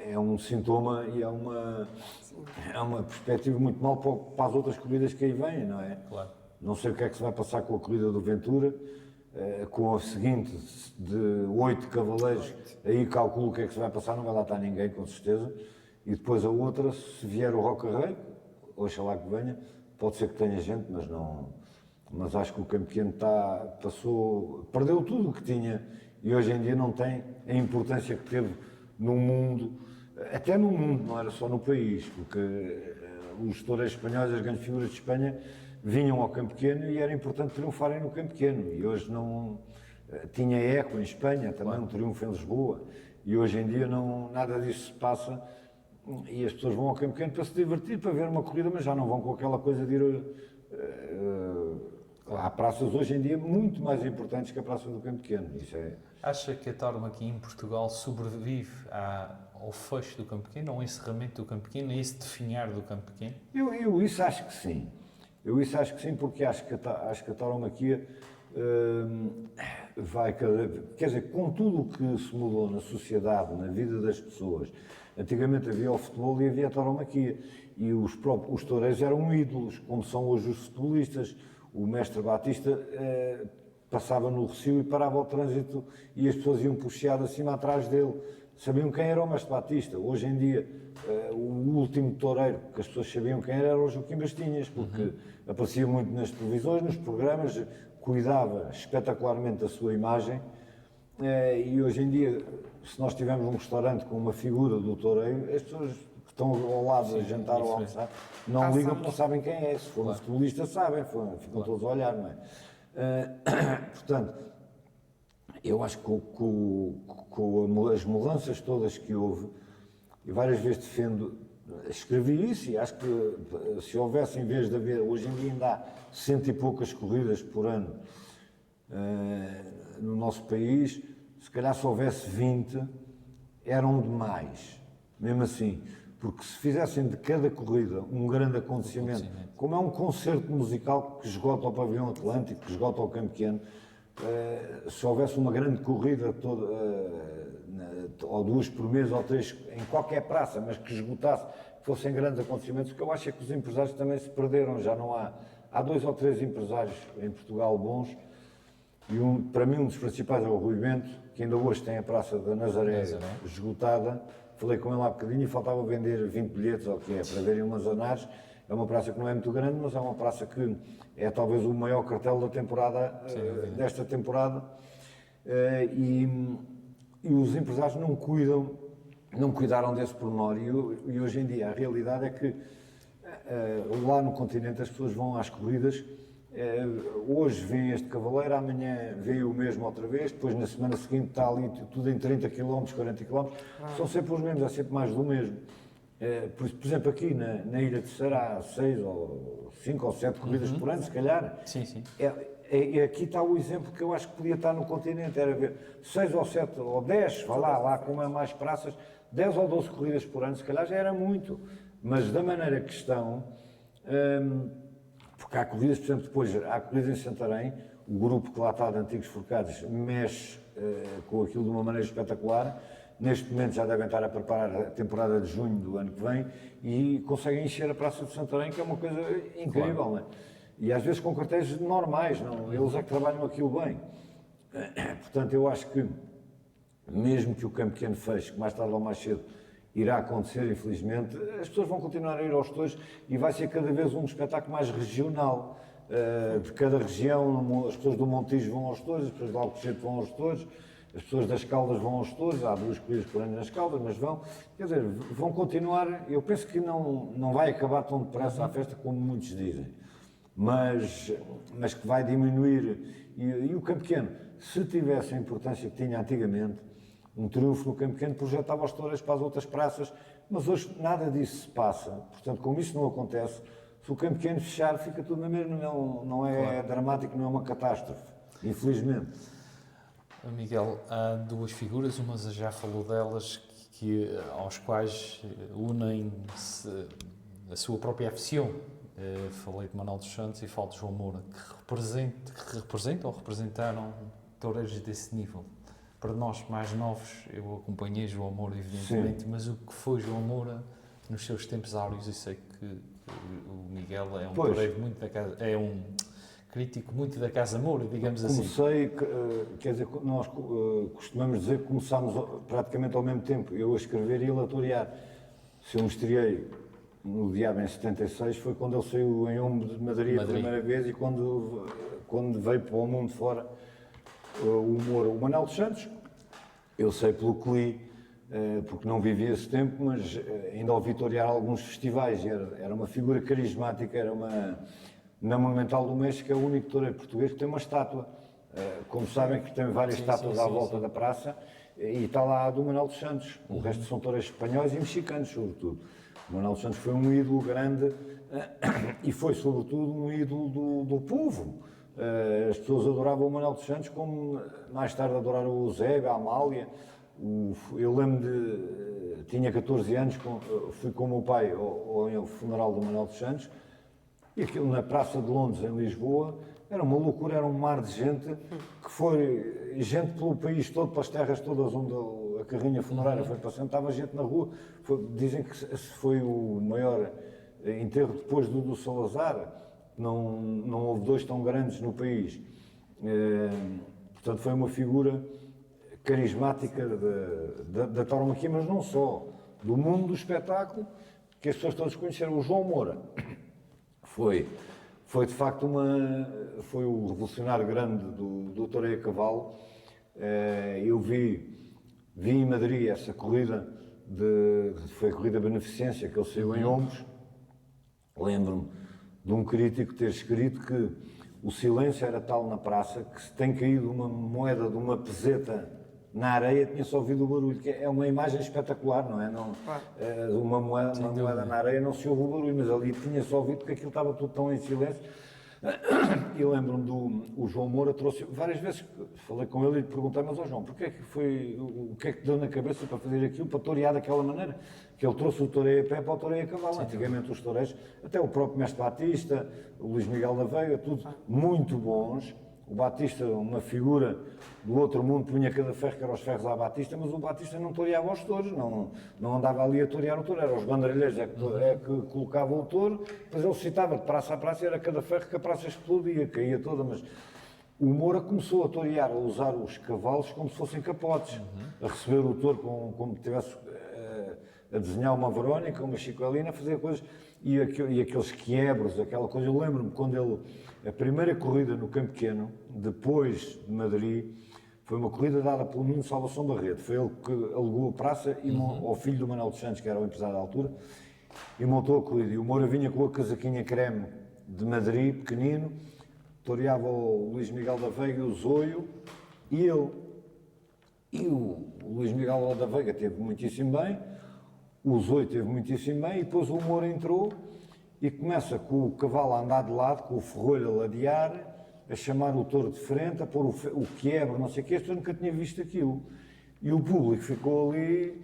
é um sintoma e é uma perspectiva muito mal para as outras corridas que aí vêm, não é? Claro. Não sei o que é que se vai passar com a corrida do Ventura, com a seguinte de 8 cavaleiros, aí calculo o que é que se vai passar, não vai lá estar ninguém, com certeza, e depois a outra, se vier o Roca Rei, oxalá que venha, pode ser que tenha gente, mas não... Mas acho que o Campo Pequeno perdeu tudo o que tinha e hoje em dia não tem a importância que teve no mundo, até no mundo, não era só no país, porque os toureiros espanhóis, as grandes figuras de Espanha, vinham ao Campo Pequeno e era importante triunfarem no Campo Pequeno e hoje não... tinha eco em Espanha, também um triunfo em Lisboa, e hoje em dia nada disso se passa, e as pessoas vão ao Campo Pequeno para se divertir, para ver uma corrida, mas já não vão com aquela coisa de ir... Há praças hoje em dia muito mais importantes que a Praça do Campo Pequeno. Acha que a tauromaquia em Portugal sobrevive ao fecho do Campo Pequeno, ao encerramento do Campo Pequeno, a esse definhar do Campo Pequeno? Eu isso acho que sim. Porque acho que a tauromaquia vai cada vez... Quer dizer, com tudo o que se mudou na sociedade, na vida das pessoas, antigamente havia o futebol e havia a tauromaquia. E os toureiros eram ídolos, como são hoje os futebolistas. O mestre Batista passava no Recio e parava o trânsito e as pessoas iam puxar acima atrás dele. Sabiam quem era o mestre Batista. Hoje em dia, o último toureiro que as pessoas sabiam quem era o Joaquim Bastinhas, porque aparecia muito nas televisões, nos programas, cuidava espetacularmente da sua imagem. E hoje em dia, se nós tivermos um restaurante com uma figura do toureiro, as pessoas que estão ao lado a jantar ou a almoçar não ligam porque não sabem quem é. Se for um futebolista, sabem, ficam todos a olhar, não é? Portanto, eu acho que com as mudanças todas que houve, e várias vezes escrevi isso, e acho que se houvesse, em vez de haver, hoje em dia ainda há 100 e poucas corridas por ano no nosso país, se calhar se houvesse 20, eram demais, mesmo assim. Porque se fizessem de cada corrida um grande acontecimento, como é um concerto musical que esgota o Pavilhão Atlântico, que esgota o Campo Pequeno, se houvesse uma grande corrida toda, ou 2 por mês, ou 3, em qualquer praça, mas que esgotasse, que fossem grandes acontecimentos, o que eu acho é que os empresários também se perderam, já não há. Há 2 ou 3 empresários em Portugal bons, e para mim um dos principais é o Rui Bento, que ainda hoje tem a Praça da Nazaré esgotada. Falei com ele há bocadinho e faltava vender 20 bilhetes, ou o que é, para verem umas Anares. É uma praça que não é muito grande, mas é uma praça que é talvez o maior cartel da temporada, desta temporada. E os empresários não cuidaram desse pormenor. E hoje em dia a realidade é que lá no continente as pessoas vão às corridas. Hoje vem este cavaleiro, amanhã vem o mesmo outra vez, depois na semana seguinte está ali tudo em 30 km, 40 km, são sempre os mesmos, é sempre mais do mesmo. Por exemplo, aqui na Ilha de Serra há 6 ou 5 ou 7 corridas por ano, se calhar. Sim, sim. Aqui está o exemplo que eu acho que podia estar no continente, era ver 6 ou 7 ou 10, vá lá como é mais praças, 10 ou 12 corridas por ano, se calhar já era muito, mas da maneira que estão... Porque há corridas, por exemplo, depois há corridas em Santarém, o grupo que lá está de Antigos Forcados mexe com aquilo de uma maneira espetacular. Neste momento já devem estar a preparar a temporada de junho do ano que vem e conseguem encher a Praça de Santarém, que é uma coisa incrível, não é? E às vezes com cartéis normais, não? Eles é que trabalham aquilo bem. Portanto, eu acho que, mesmo que o Campo Pequeno feche, que mais tarde ou mais cedo irá acontecer, infelizmente, as pessoas vão continuar a ir aos touros e vai ser cada vez um espetáculo mais regional. De cada região, as pessoas do Montijo vão aos touros, as pessoas de Alcochete vão aos touros, as pessoas das Caldas vão aos touros, há 2 corridas por ano nas Caldas, mas quer dizer, vão continuar. Eu penso que não vai acabar tão depressa a festa como muitos dizem, mas que vai diminuir. E o Campo Pequeno, se tivesse a importância que tinha antigamente, um triunfo no Campo Pequeno projetava os touros para as outras praças, mas hoje nada disso se passa. Portanto, como isso não acontece, se o Campo Pequeno fechar, fica tudo na mesma, não é dramático, não é uma catástrofe, infelizmente. Miguel, há 2 figuras, uma já falou delas, aos quais unem-se a sua própria afição. Falei de Manuel dos Santos e falo de João Moura, que representam ou representaram toureiros desse nível. Para nós mais novos, eu acompanhei João Moura, evidentemente, mas o que foi João Moura nos seus tempos áureos, e sei que o Miguel é um toureiro muito da casa, é um crítico muito da Casa Moura, digamos assim. Quer dizer, nós costumamos dizer que começámos praticamente ao mesmo tempo, eu a escrever e ele a torear. Se eu me estreiei no Diabo em 76, foi quando ele saiu em Ombro de Madrid a primeira vez e quando veio para o mundo fora o Moura. O Manuel dos Santos, eu sei pelo que li, porque não vivi esse tempo, mas ainda ouvi torear alguns festivais, era uma figura carismática, na Monumental do México é o único toureiro português que tem uma estátua Como sabem que tem várias estátuas à volta da praça, e está lá a do Manuel dos Santos. O resto são touros espanhóis e mexicanos, sobretudo. O Manuel dos Santos foi um ídolo grande e foi, sobretudo, um ídolo do povo. As pessoas adoravam o Manuel dos Santos, como mais tarde adoraram o Eusébio, a Amália. Eu lembro de... tinha 14 anos, fui com o meu pai ao funeral do Manuel dos Santos, e aquilo na Praça de Londres, em Lisboa, era uma loucura, era um mar de gente, que foi gente pelo país todo, pelas terras todas onde a carrinha funerária foi passando, estava gente na rua. Dizem que foi o maior enterro depois do Salazar, não houve dois tão grandes no país. Portanto, foi uma figura carismática da tauromaquia, mas não só, do mundo do espetáculo, que as pessoas todas conheceram. O João Moura foi de facto foi o revolucionário grande do toureio a cavalo. Eu vi em Madrid essa corrida, foi a corrida beneficência, que ele saiu em ombros. Lembro-me de um crítico ter escrito que o silêncio era tal na praça que se tem caído uma moeda de uma peseta na areia, tinha-se ouvido o barulho, que é uma imagem espetacular, não é? Uma moeda na areia não se ouve o barulho, mas ali tinha-se ouvido porque aquilo estava tudo tão em silêncio. E lembro-me o João Moura trouxe, várias vezes falei com ele e lhe perguntei, mas João, o que é que te deu na cabeça para fazer aquilo, para torear daquela maneira? Que ele trouxe o toureio a pé para o toureio a cavalo. Antigamente os toureiros, até o próprio Mestre Batista, o Luís Miguel da Veiga, tudo muito bons. O Batista, uma figura do outro mundo, punha cada ferro que era os ferros à Batista, mas o Batista não toreava os touros, não andava ali a torear o touro, eram os banderilheiros que colocavam o touro, depois ele citava de praça a praça, era cada ferro que a praça explodia, caía toda, mas o Moura começou a torear, a usar os cavalos como se fossem capotes, a receber o touro como tivesse a desenhar uma Verónica, uma Chicoelina, a fazer coisas, e aqueles quiebros, aquela coisa. Eu lembro-me quando a primeira corrida no Campo Pequeno, depois de Madrid, foi uma corrida dada pelo Nuno Salvação Barreto. Foi ele que alugou a praça ao filho do Manuel dos Santos, que era o empresário da altura, e montou a corrida. E o Moura vinha com a casaquinha creme de Madrid, pequenino, toreava o Luís Miguel da Veiga e o Zóio, e ele. E o Luís Miguel da Veiga teve muitíssimo bem, o Zóio teve muitíssimo bem, e depois o Moura entrou e começa com o cavalo a andar de lado, com o ferrolho a ladear, a chamar o touro de frente, a pôr o quebro, não sei o quê. Eu nunca tinha visto aquilo. E o público ficou ali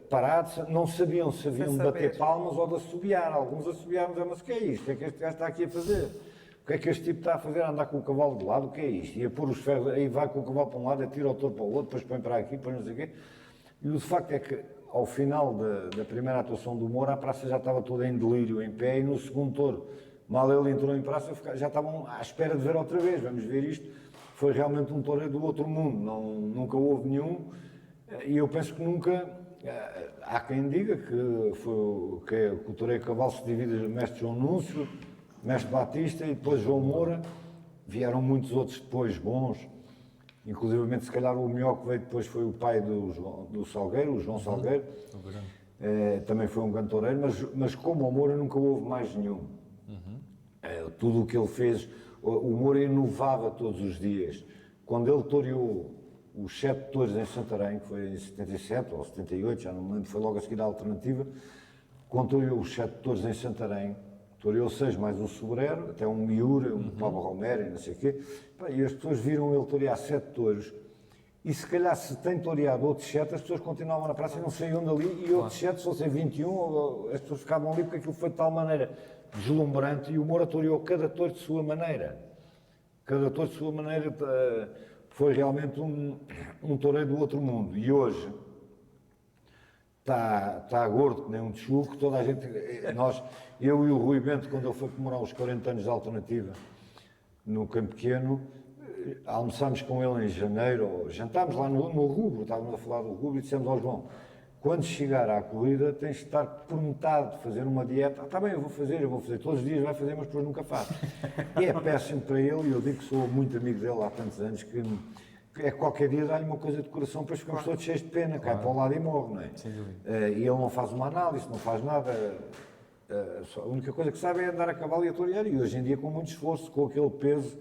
parado, não sabiam se haviam de bater palmas ou de assobiar. Alguns assobiaram, mas o que é isto? O que é que este gajo está aqui a fazer? O que é que este tipo está a fazer? A andar com o cavalo de lado? O que é isto? E a pôr os ferros, aí vai com o cavalo para um lado, atira o touro para o outro, depois põe para aqui, depois não sei o quê. E o facto é que, ao final da primeira atuação do Moura, a praça já estava toda em delírio, em pé, e no segundo touro, mal ele entrou em praça, já estavam à espera de ver outra vez, vamos ver isto. Foi realmente um touro do outro mundo, nunca houve nenhum, e eu penso que nunca, há quem diga que o toureio a cavalo se divide em Mestre João Núncio, Mestre Batista e depois João Moura. Vieram muitos outros depois bons, inclusive se calhar o melhor que veio depois foi o pai do Salgueiro, o João Salgueiro, também foi um grande toureiro, mas como o Moura nunca houve mais nenhum. Tudo o que ele fez, o Moura inovava todos os dias. Quando ele toreou os 7 touros em Santarém, que foi em 77 ou 78, já não me lembro, foi logo a seguir à alternativa, quando toreou os 7 touros em Santarém, toreou 6 mais um sobreiro, até um Miura, um Pablo Romero e não sei o quê, e as pessoas viram ele torear 7 touros, e se calhar se tem toreado outros 7, as pessoas continuavam na praça e não saíam dali, e outros 7, se fossem 21, as pessoas ficavam ali porque aquilo foi de tal maneira deslumbrante, e o Moura toreou cada touro de sua maneira. Cada touro de sua maneira foi realmente um toureiro do outro mundo. E hoje está gordo, que nem um tchuco, toda a gente, eu e o Rui Bento, quando ele foi comemorar os 40 anos de alternativa no Campo Pequeno, almoçámos com ele em janeiro, jantámos lá no Rubro, estávamos a falar do Rubro, e dissemos ao João, quando chegar à corrida tens de estar por metade, fazer uma dieta. Está bem, eu vou fazer, todos os dias vai fazer, mas depois nunca faço. E é péssimo para ele, e eu digo que sou muito amigo dele há tantos anos, que qualquer dia dá-lhe uma coisa de coração, depois ficamos todos cheios de pena, cai para o lado e morre, não é? E ele não faz uma análise, não faz nada, a única coisa que sabe é andar a cavalo e a torear, e hoje em dia com muito esforço, com aquele peso,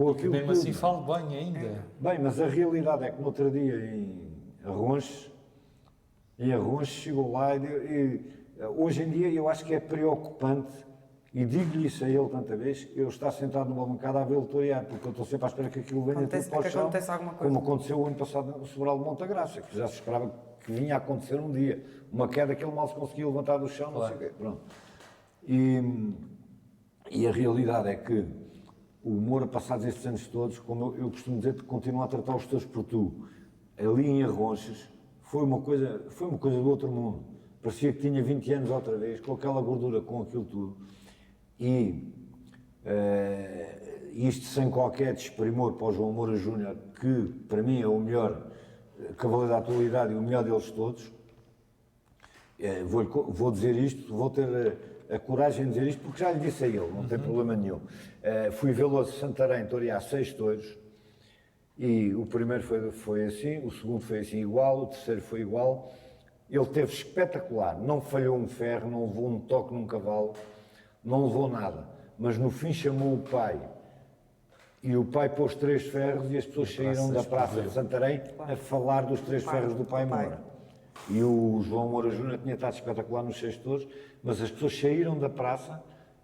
com aquilo Mesmo tudo. assim falo bem ainda. Bem, mas a realidade é que no outro dia em Arronches chegou lá e hoje em dia eu acho que é preocupante, e digo-lhe isso a ele tanta vez, eu estar sentado numa bancada a vê-lo torear, porque eu estou sempre à espera que aquilo venha tudo para o chão, aconteça alguma coisa. como aconteceu o ano passado no Sobral de Montagraça, que já se esperava que vinha a acontecer um dia, uma queda que ele mal se conseguia levantar do chão, não sei o quê, pronto. E a realidade é que o Moura, passados estes anos todos, como eu costumo dizer, continua a tratar os teus por tu. Ali em Arronches foi uma coisa do outro mundo. Parecia que tinha 20 anos outra vez, com aquela gordura, com aquilo tudo. E isto sem qualquer desprimor para o João Moura Júnior, que para mim é o melhor cavaleiro da atualidade e o melhor deles todos. Vou dizer isto, vou ter a coragem de dizer isto, porque já lhe disse a ele, não tem problema nenhum. Fui vê-lo a Santarém torear 6 touros, e o primeiro foi assim, o segundo foi assim igual, o terceiro foi igual. Ele teve espetacular, não falhou um ferro, não levou um toque num cavalo, não levou nada, mas no fim chamou o pai, e o pai pôs 3 ferros e as pessoas saíram da Praça de Santarém a falar dos 3 ferros do pai Moura. E o João Moura Júnior tinha estado espetacular nos 6 touros, mas as pessoas saíram da praça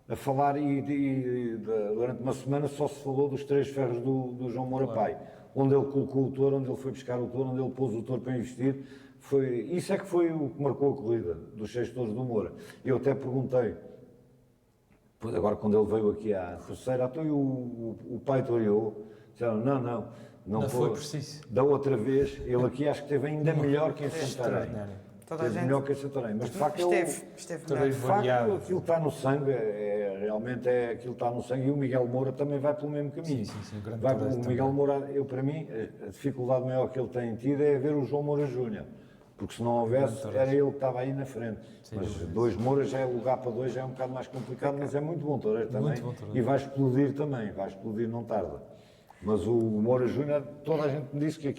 a falar e durante uma semana só se falou dos 3 ferros do João Moura Pai. Onde ele colocou o touro, onde ele foi buscar o touro, onde ele pôs o touro para investir. Isso é que foi o que marcou a corrida dos 6 touros do Moura. Eu até perguntei, agora quando ele veio aqui à terceira, até o pai toreou, disseram, não foi preciso. Da outra vez, ele aqui acho que esteve ainda melhor que em Santarém. Esteve melhor que em Santarém. Mas de facto, esteve melhor. de facto aquilo está no sangue, realmente aquilo está no sangue, e o Miguel Moura também vai pelo mesmo caminho. Sim, grande O Miguel Moura, para mim, a dificuldade maior que ele tem tido é ver o João Moura Júnior. Porque se não houvesse, era ele que estava aí na frente. Mas 2 Mouras já é lugar para 2, já é um bocado mais complicado, mas é muito bom toureiro também. E vai explodir também, não tarda. Mas o Moura Júnior, toda a gente me disse que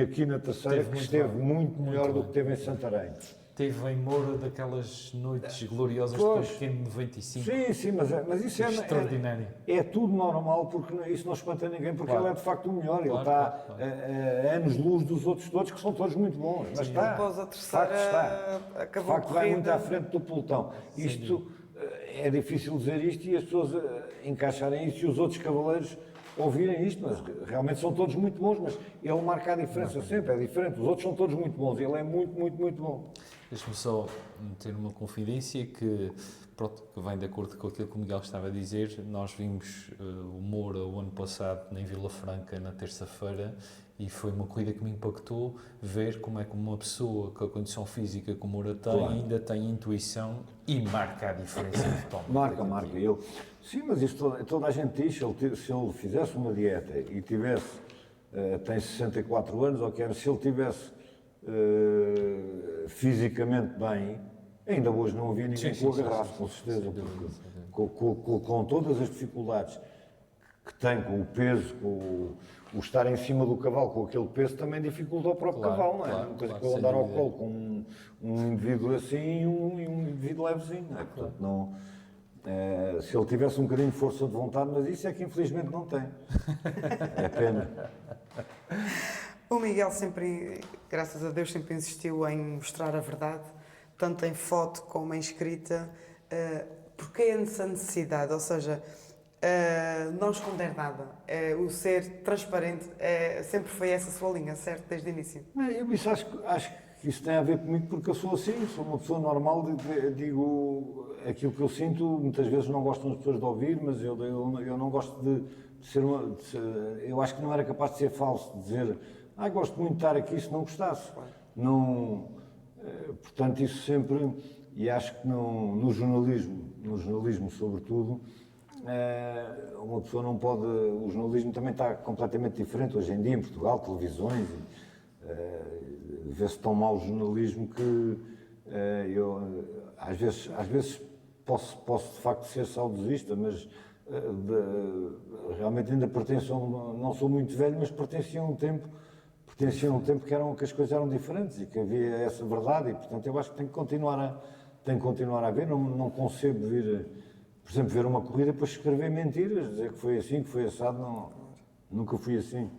aqui na terceira esteve muito melhor do que teve em Santarém. Teve em Moura daquelas noites gloriosas depois de pequeno 95. Sim, mas isso extraordinário. É tudo normal, porque isso não espanta ninguém, porque ele é de facto o melhor. Ele está a anos-luz dos outros todos, que são todos muito bons. Mas está, depois a terceira acabou de facto vai muito à frente do pelotão. Isto é difícil dizer isto e as pessoas encaixarem isso e os outros cavaleiros ouvirem isto, mas realmente são todos muito bons, mas ele marca a diferença sempre, é diferente. Os outros são todos muito bons, ele é muito, muito, muito bom. Deixa-me só meter uma confidência que vem de acordo com aquilo que o Miguel estava a dizer. Nós vimos o Moura o ano passado em Vila Franca, na terça-feira, e foi uma corrida que me impactou ver como é que uma pessoa com a condição física que o Moura tem ainda tem intuição e marca a diferença totalmente. Marca. Sim, mas isso toda a gente diz, se ele fizesse uma dieta e tivesse, tem 64 anos, ou quer, se ele tivesse fisicamente bem, ainda hoje não havia ninguém que o agarrasse, com certeza, com todas as dificuldades que tem, com o peso, com o estar em cima do cavalo, com aquele peso, também dificulta o próprio cavalo, não é? Uma coisa que eu andar ao colo com um indivíduo assim e um indivíduo levezinho, não é? Portanto, não, se ele tivesse um bocadinho de força de vontade, mas isso é que infelizmente não tem. É pena. O Miguel sempre, graças a Deus, sempre insistiu em mostrar a verdade, tanto em foto como em escrita. Porque é essa necessidade? Ou seja, não esconder nada. O ser transparente sempre foi essa sua linha, certo? Desde o início. Eu acho que isso tem a ver comigo porque eu sou assim, sou uma pessoa normal, digo aquilo que eu sinto, muitas vezes não gostam as pessoas de ouvir, mas eu não gosto de ser eu acho que não era capaz de ser falso, de dizer gosto muito de estar aqui se não gostasse. Não, portanto, isso sempre, e acho que no jornalismo sobretudo, uma pessoa não pode, o jornalismo também está completamente diferente hoje em dia em Portugal, televisões, vê-se tão mal o jornalismo que eu às vezes posso de facto ser saudosista, mas realmente ainda pertenço não sou muito velho, mas pertencia a um tempo que as coisas eram diferentes e que havia essa verdade, e portanto eu acho que tem que continuar a haver, não concebo vir por exemplo, ver uma corrida para escrever mentiras, dizer que foi assim, que foi assado, não, nunca fui assim.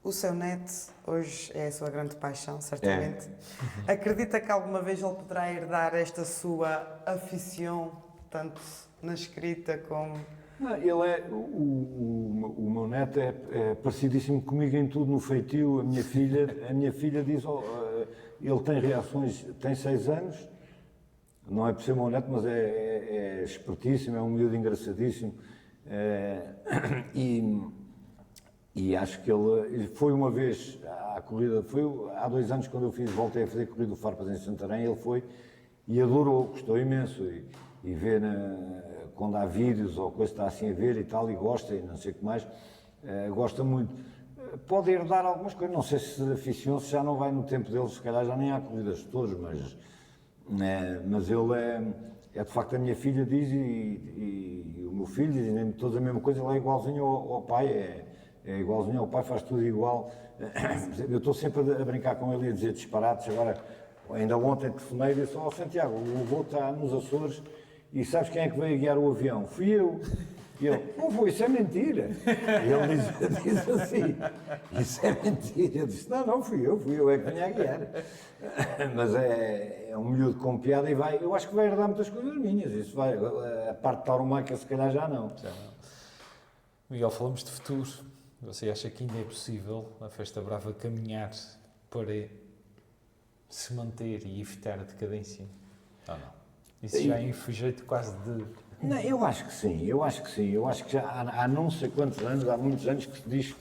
O seu neto hoje é a sua grande paixão, certamente. Acredita que alguma vez ele poderá herdar esta sua afição, tanto na escrita como... Não, ele é, o meu neto é parecidíssimo comigo em tudo, no feitio. A minha filha diz, ele tem reações, tem 6 anos, não é por ser meu neto, mas é espertíssimo, é um miúdo engraçadíssimo. E acho que ele foi uma vez à corrida, foi há 2 anos quando eu voltei a fazer a corrida do Farpas em Santarém, ele foi e adorou, gostou imenso. E vê quando há vídeos ou coisa está assim a ver e tal, e gosta, e não sei o que mais, gosta muito. Pode herdar algumas coisas, não sei se aficiou, se já não vai no tempo dele, se calhar já nem há corridas de touros, mas ele é de facto, a minha filha diz e o meu filho dizem todos a mesma coisa, ele é igualzinho ao pai, é igualzinho ao pai, faz tudo igual. Eu estou sempre a brincar com ele e a dizer disparates. Agora, ainda ontem telefonei e disse: "Ó Santiago, o avô está nos Açores e sabes quem é que veio guiar o avião? Fui eu." E ele: "Não foi, isso é mentira." E ele diz assim: "Isso é mentira." Eu disse: Não, fui eu é que vinha a guiar." Mas é um miúdo com piada e vai, eu acho que vai herdar muitas coisas minhas. Isso vai, a parte de tauromaquia se calhar já não. Miguel, falamos de futuro. Você acha que ainda é possível a Festa Brava caminhar para se manter e evitar a decadência? Ou não? Isso já é um jeito quase de... Não, eu acho que sim. Eu acho que já há não sei quantos anos, há muitos anos que se diz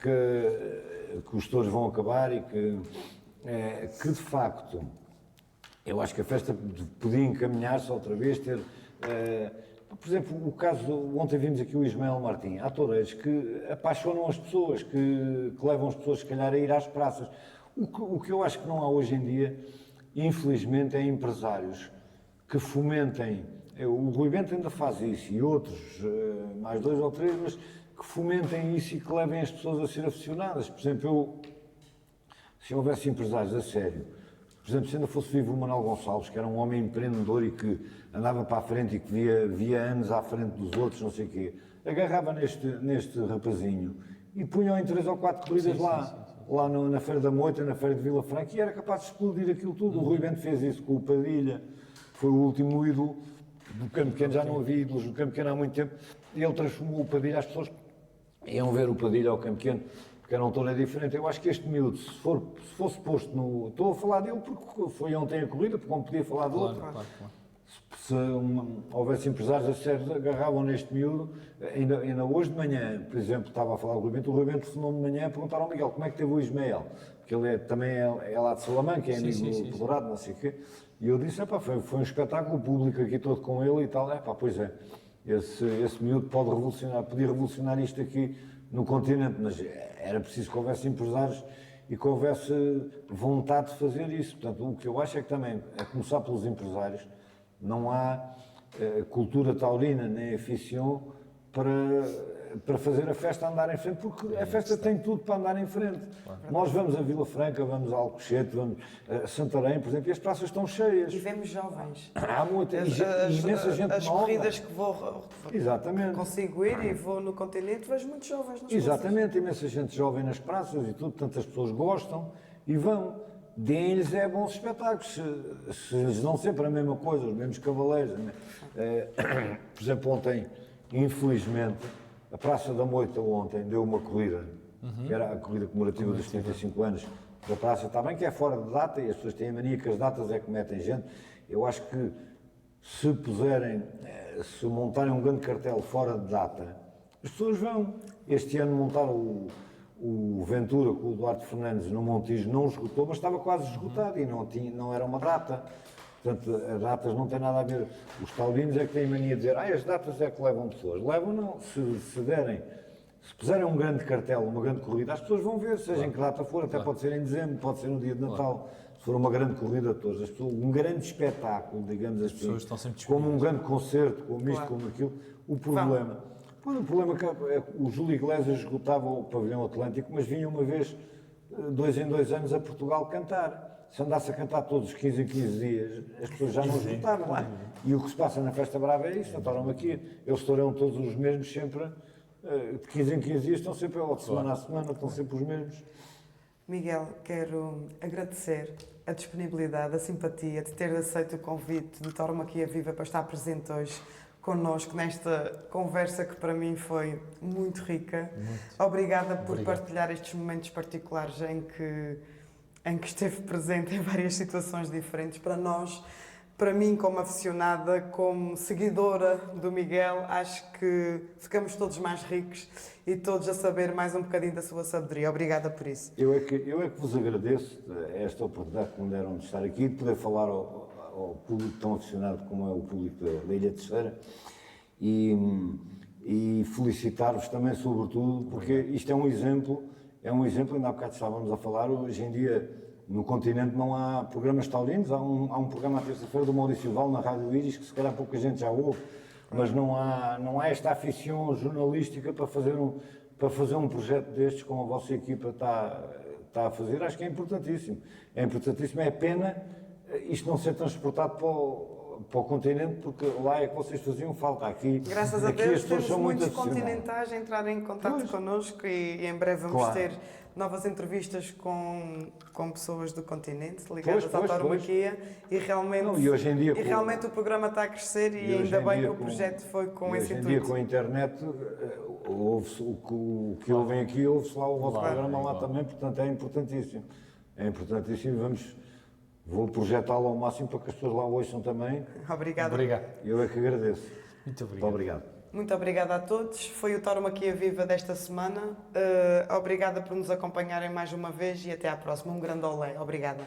que os touros vão acabar e que de facto, eu acho que a festa podia encaminhar-se outra vez, ter... por exemplo, o caso, ontem vimos aqui o Ismael Martins, há toureiros que apaixonam as pessoas, que levam as pessoas, se calhar, a ir às praças. O que eu acho que não há hoje em dia, infelizmente, é empresários que fomentem, o Rui Bento ainda faz isso, e outros, mais 2 ou 3, mas que fomentem isso e que levem as pessoas a ser aficionadas. Por exemplo, se houvesse empresários a sério, por exemplo, se ainda fosse vivo o Manuel Gonçalves, que era um homem empreendedor e que andava para a frente e que via anos à frente dos outros, não sei o quê, agarrava neste rapazinho e punham em 3 ou 4 corridas lá na Feira da Moita, na Feira de Vila Franca, e era capaz de explodir aquilo tudo. O Rui Bento fez isso com o Padilha, foi o último ídolo do Campo Pequeno, já não havia ídolos do Campo Pequeno há muito tempo, e ele transformou o Padilha, as pessoas iam ver o Padilha ao Campo Pequeno, porque era um touro diferente. Eu acho que este miúdo, se fosse posto no... Estou a falar dele porque foi ontem a corrida, porque não podia falar do outro. Claro. Se houvesse empresários a sério, agarravam neste miúdo. Ainda hoje de manhã, por exemplo, estava a falar do Rui Bento, o Rui Bento telefonou de manhã a perguntar ao Miguel como é que teve o Ismael, porque ele também é lá de Salamanca, é amigo do Dourado, não sei o quê. E eu disse: foi um espetáculo, público aqui todo com ele e tal. Pois é, esse miúdo podia revolucionar isto aqui no continente, mas era preciso que houvesse empresários e que houvesse vontade de fazer isso. Portanto, o que eu acho é que também, a começar pelos empresários, não há cultura taurina nem afição para fazer a festa andar em frente, porque a festa tem tudo para andar em frente. Claro. Nós vamos a Vila Franca, vamos a Alcochete, vamos a Santarém, por exemplo, e as praças estão cheias. E vemos jovens. Há muita, imensa gente as nova. As corridas que vou Exatamente. Consigo ir e vou no continente, vejo muitos jovens nas Exatamente, praças. imensa gente jovem nas praças e tudo, tantas pessoas gostam e vão. Deem-lhes bons espetáculos, se não sempre a mesma coisa, os mesmos cavaleiros. Por exemplo, ontem, infelizmente, a Praça da Moita ontem deu uma corrida, que era a corrida comemorativa dos 75 anos da praça. Está bem que é fora de data e as pessoas têm a mania que as datas é que metem gente. Eu acho que se montarem um grande cartel fora de data, as pessoas vão. Este ano montaram o Ventura com o Duarte Fernandes no Montijo, não esgotou, mas estava quase esgotado e não era uma data. Portanto, as datas não têm nada a ver. Os taurinos é que têm mania de dizer: as datas é que levam pessoas. Levam não. Se puserem um grande cartel, uma grande corrida, as pessoas vão ver, seja em que data for, até pode ser em dezembro, pode ser no dia de Natal. Se for uma grande corrida de todos, um grande espetáculo, digamos assim, pessoas estão sempre como um grande concerto, como isto, como aquilo. O problema é que o Júlio Iglesias esgotava o pavilhão Atlântico, mas vinha uma vez, 2 em 2 anos, a Portugal cantar. se andasse a cantar todos os 15 em 15 dias, as pessoas já não escutavam. E o que se passa na Festa Brava é isso, não estão aqui. Eles estarão todos os mesmos sempre, de 15 em 15 dias, estão sempre, ou de semana a semana, estão sempre os mesmos. Miguel, quero agradecer a disponibilidade, a simpatia de ter aceito o convite de Tauromaquia Viva para estar presente hoje connosco nesta conversa que para mim foi muito rica. Obrigada por partilhar estes momentos particulares em que esteve presente em várias situações diferentes. Para mim, como aficionada, como seguidora do Miguel, acho que ficamos todos mais ricos e todos a saber mais um bocadinho da sua sabedoria. Obrigada por isso. Eu é que vos agradeço esta oportunidade que me deram de estar aqui e de poder falar ao público tão aficionado como é o público da Ilha Terceira e felicitar-vos também, sobretudo, porque isto é um exemplo, ainda há bocado estávamos a falar, hoje em dia no continente não há programas taurinos, há um programa à terça-feira do Maurício Val na Rádio Íris que se calhar pouca gente já ouve, mas não há esta afição jornalística para fazer um projeto destes como a vossa equipa está a fazer. Acho que é importantíssimo. É pena isto não ser transportado para o continente, porque lá é que vocês faziam falta. Aqui, graças a aqui Deus, as pessoas temos são muito muitos continentais a entrar em contato connosco e em breve vamos ter novas entrevistas com pessoas do continente ligadas à tauromaquia e realmente, e hoje em dia, realmente o programa está a crescer e ainda bem que o projeto foi com esse intuito. Hoje em dia com a internet, ouve-se o que ouvem aqui, ouve-se lá o vosso programa lá também, portanto é importantíssimo. É importantíssimo e vou projetá-lo ao máximo para que as pessoas lá ouçam também. Obrigada. Obrigado. Eu é que agradeço. Muito obrigado. Muito obrigado. Muito obrigada a todos. Foi o Tauromaquia Viva desta semana. Obrigada por nos acompanharem mais uma vez e até à próxima. Um grande olé. Obrigada.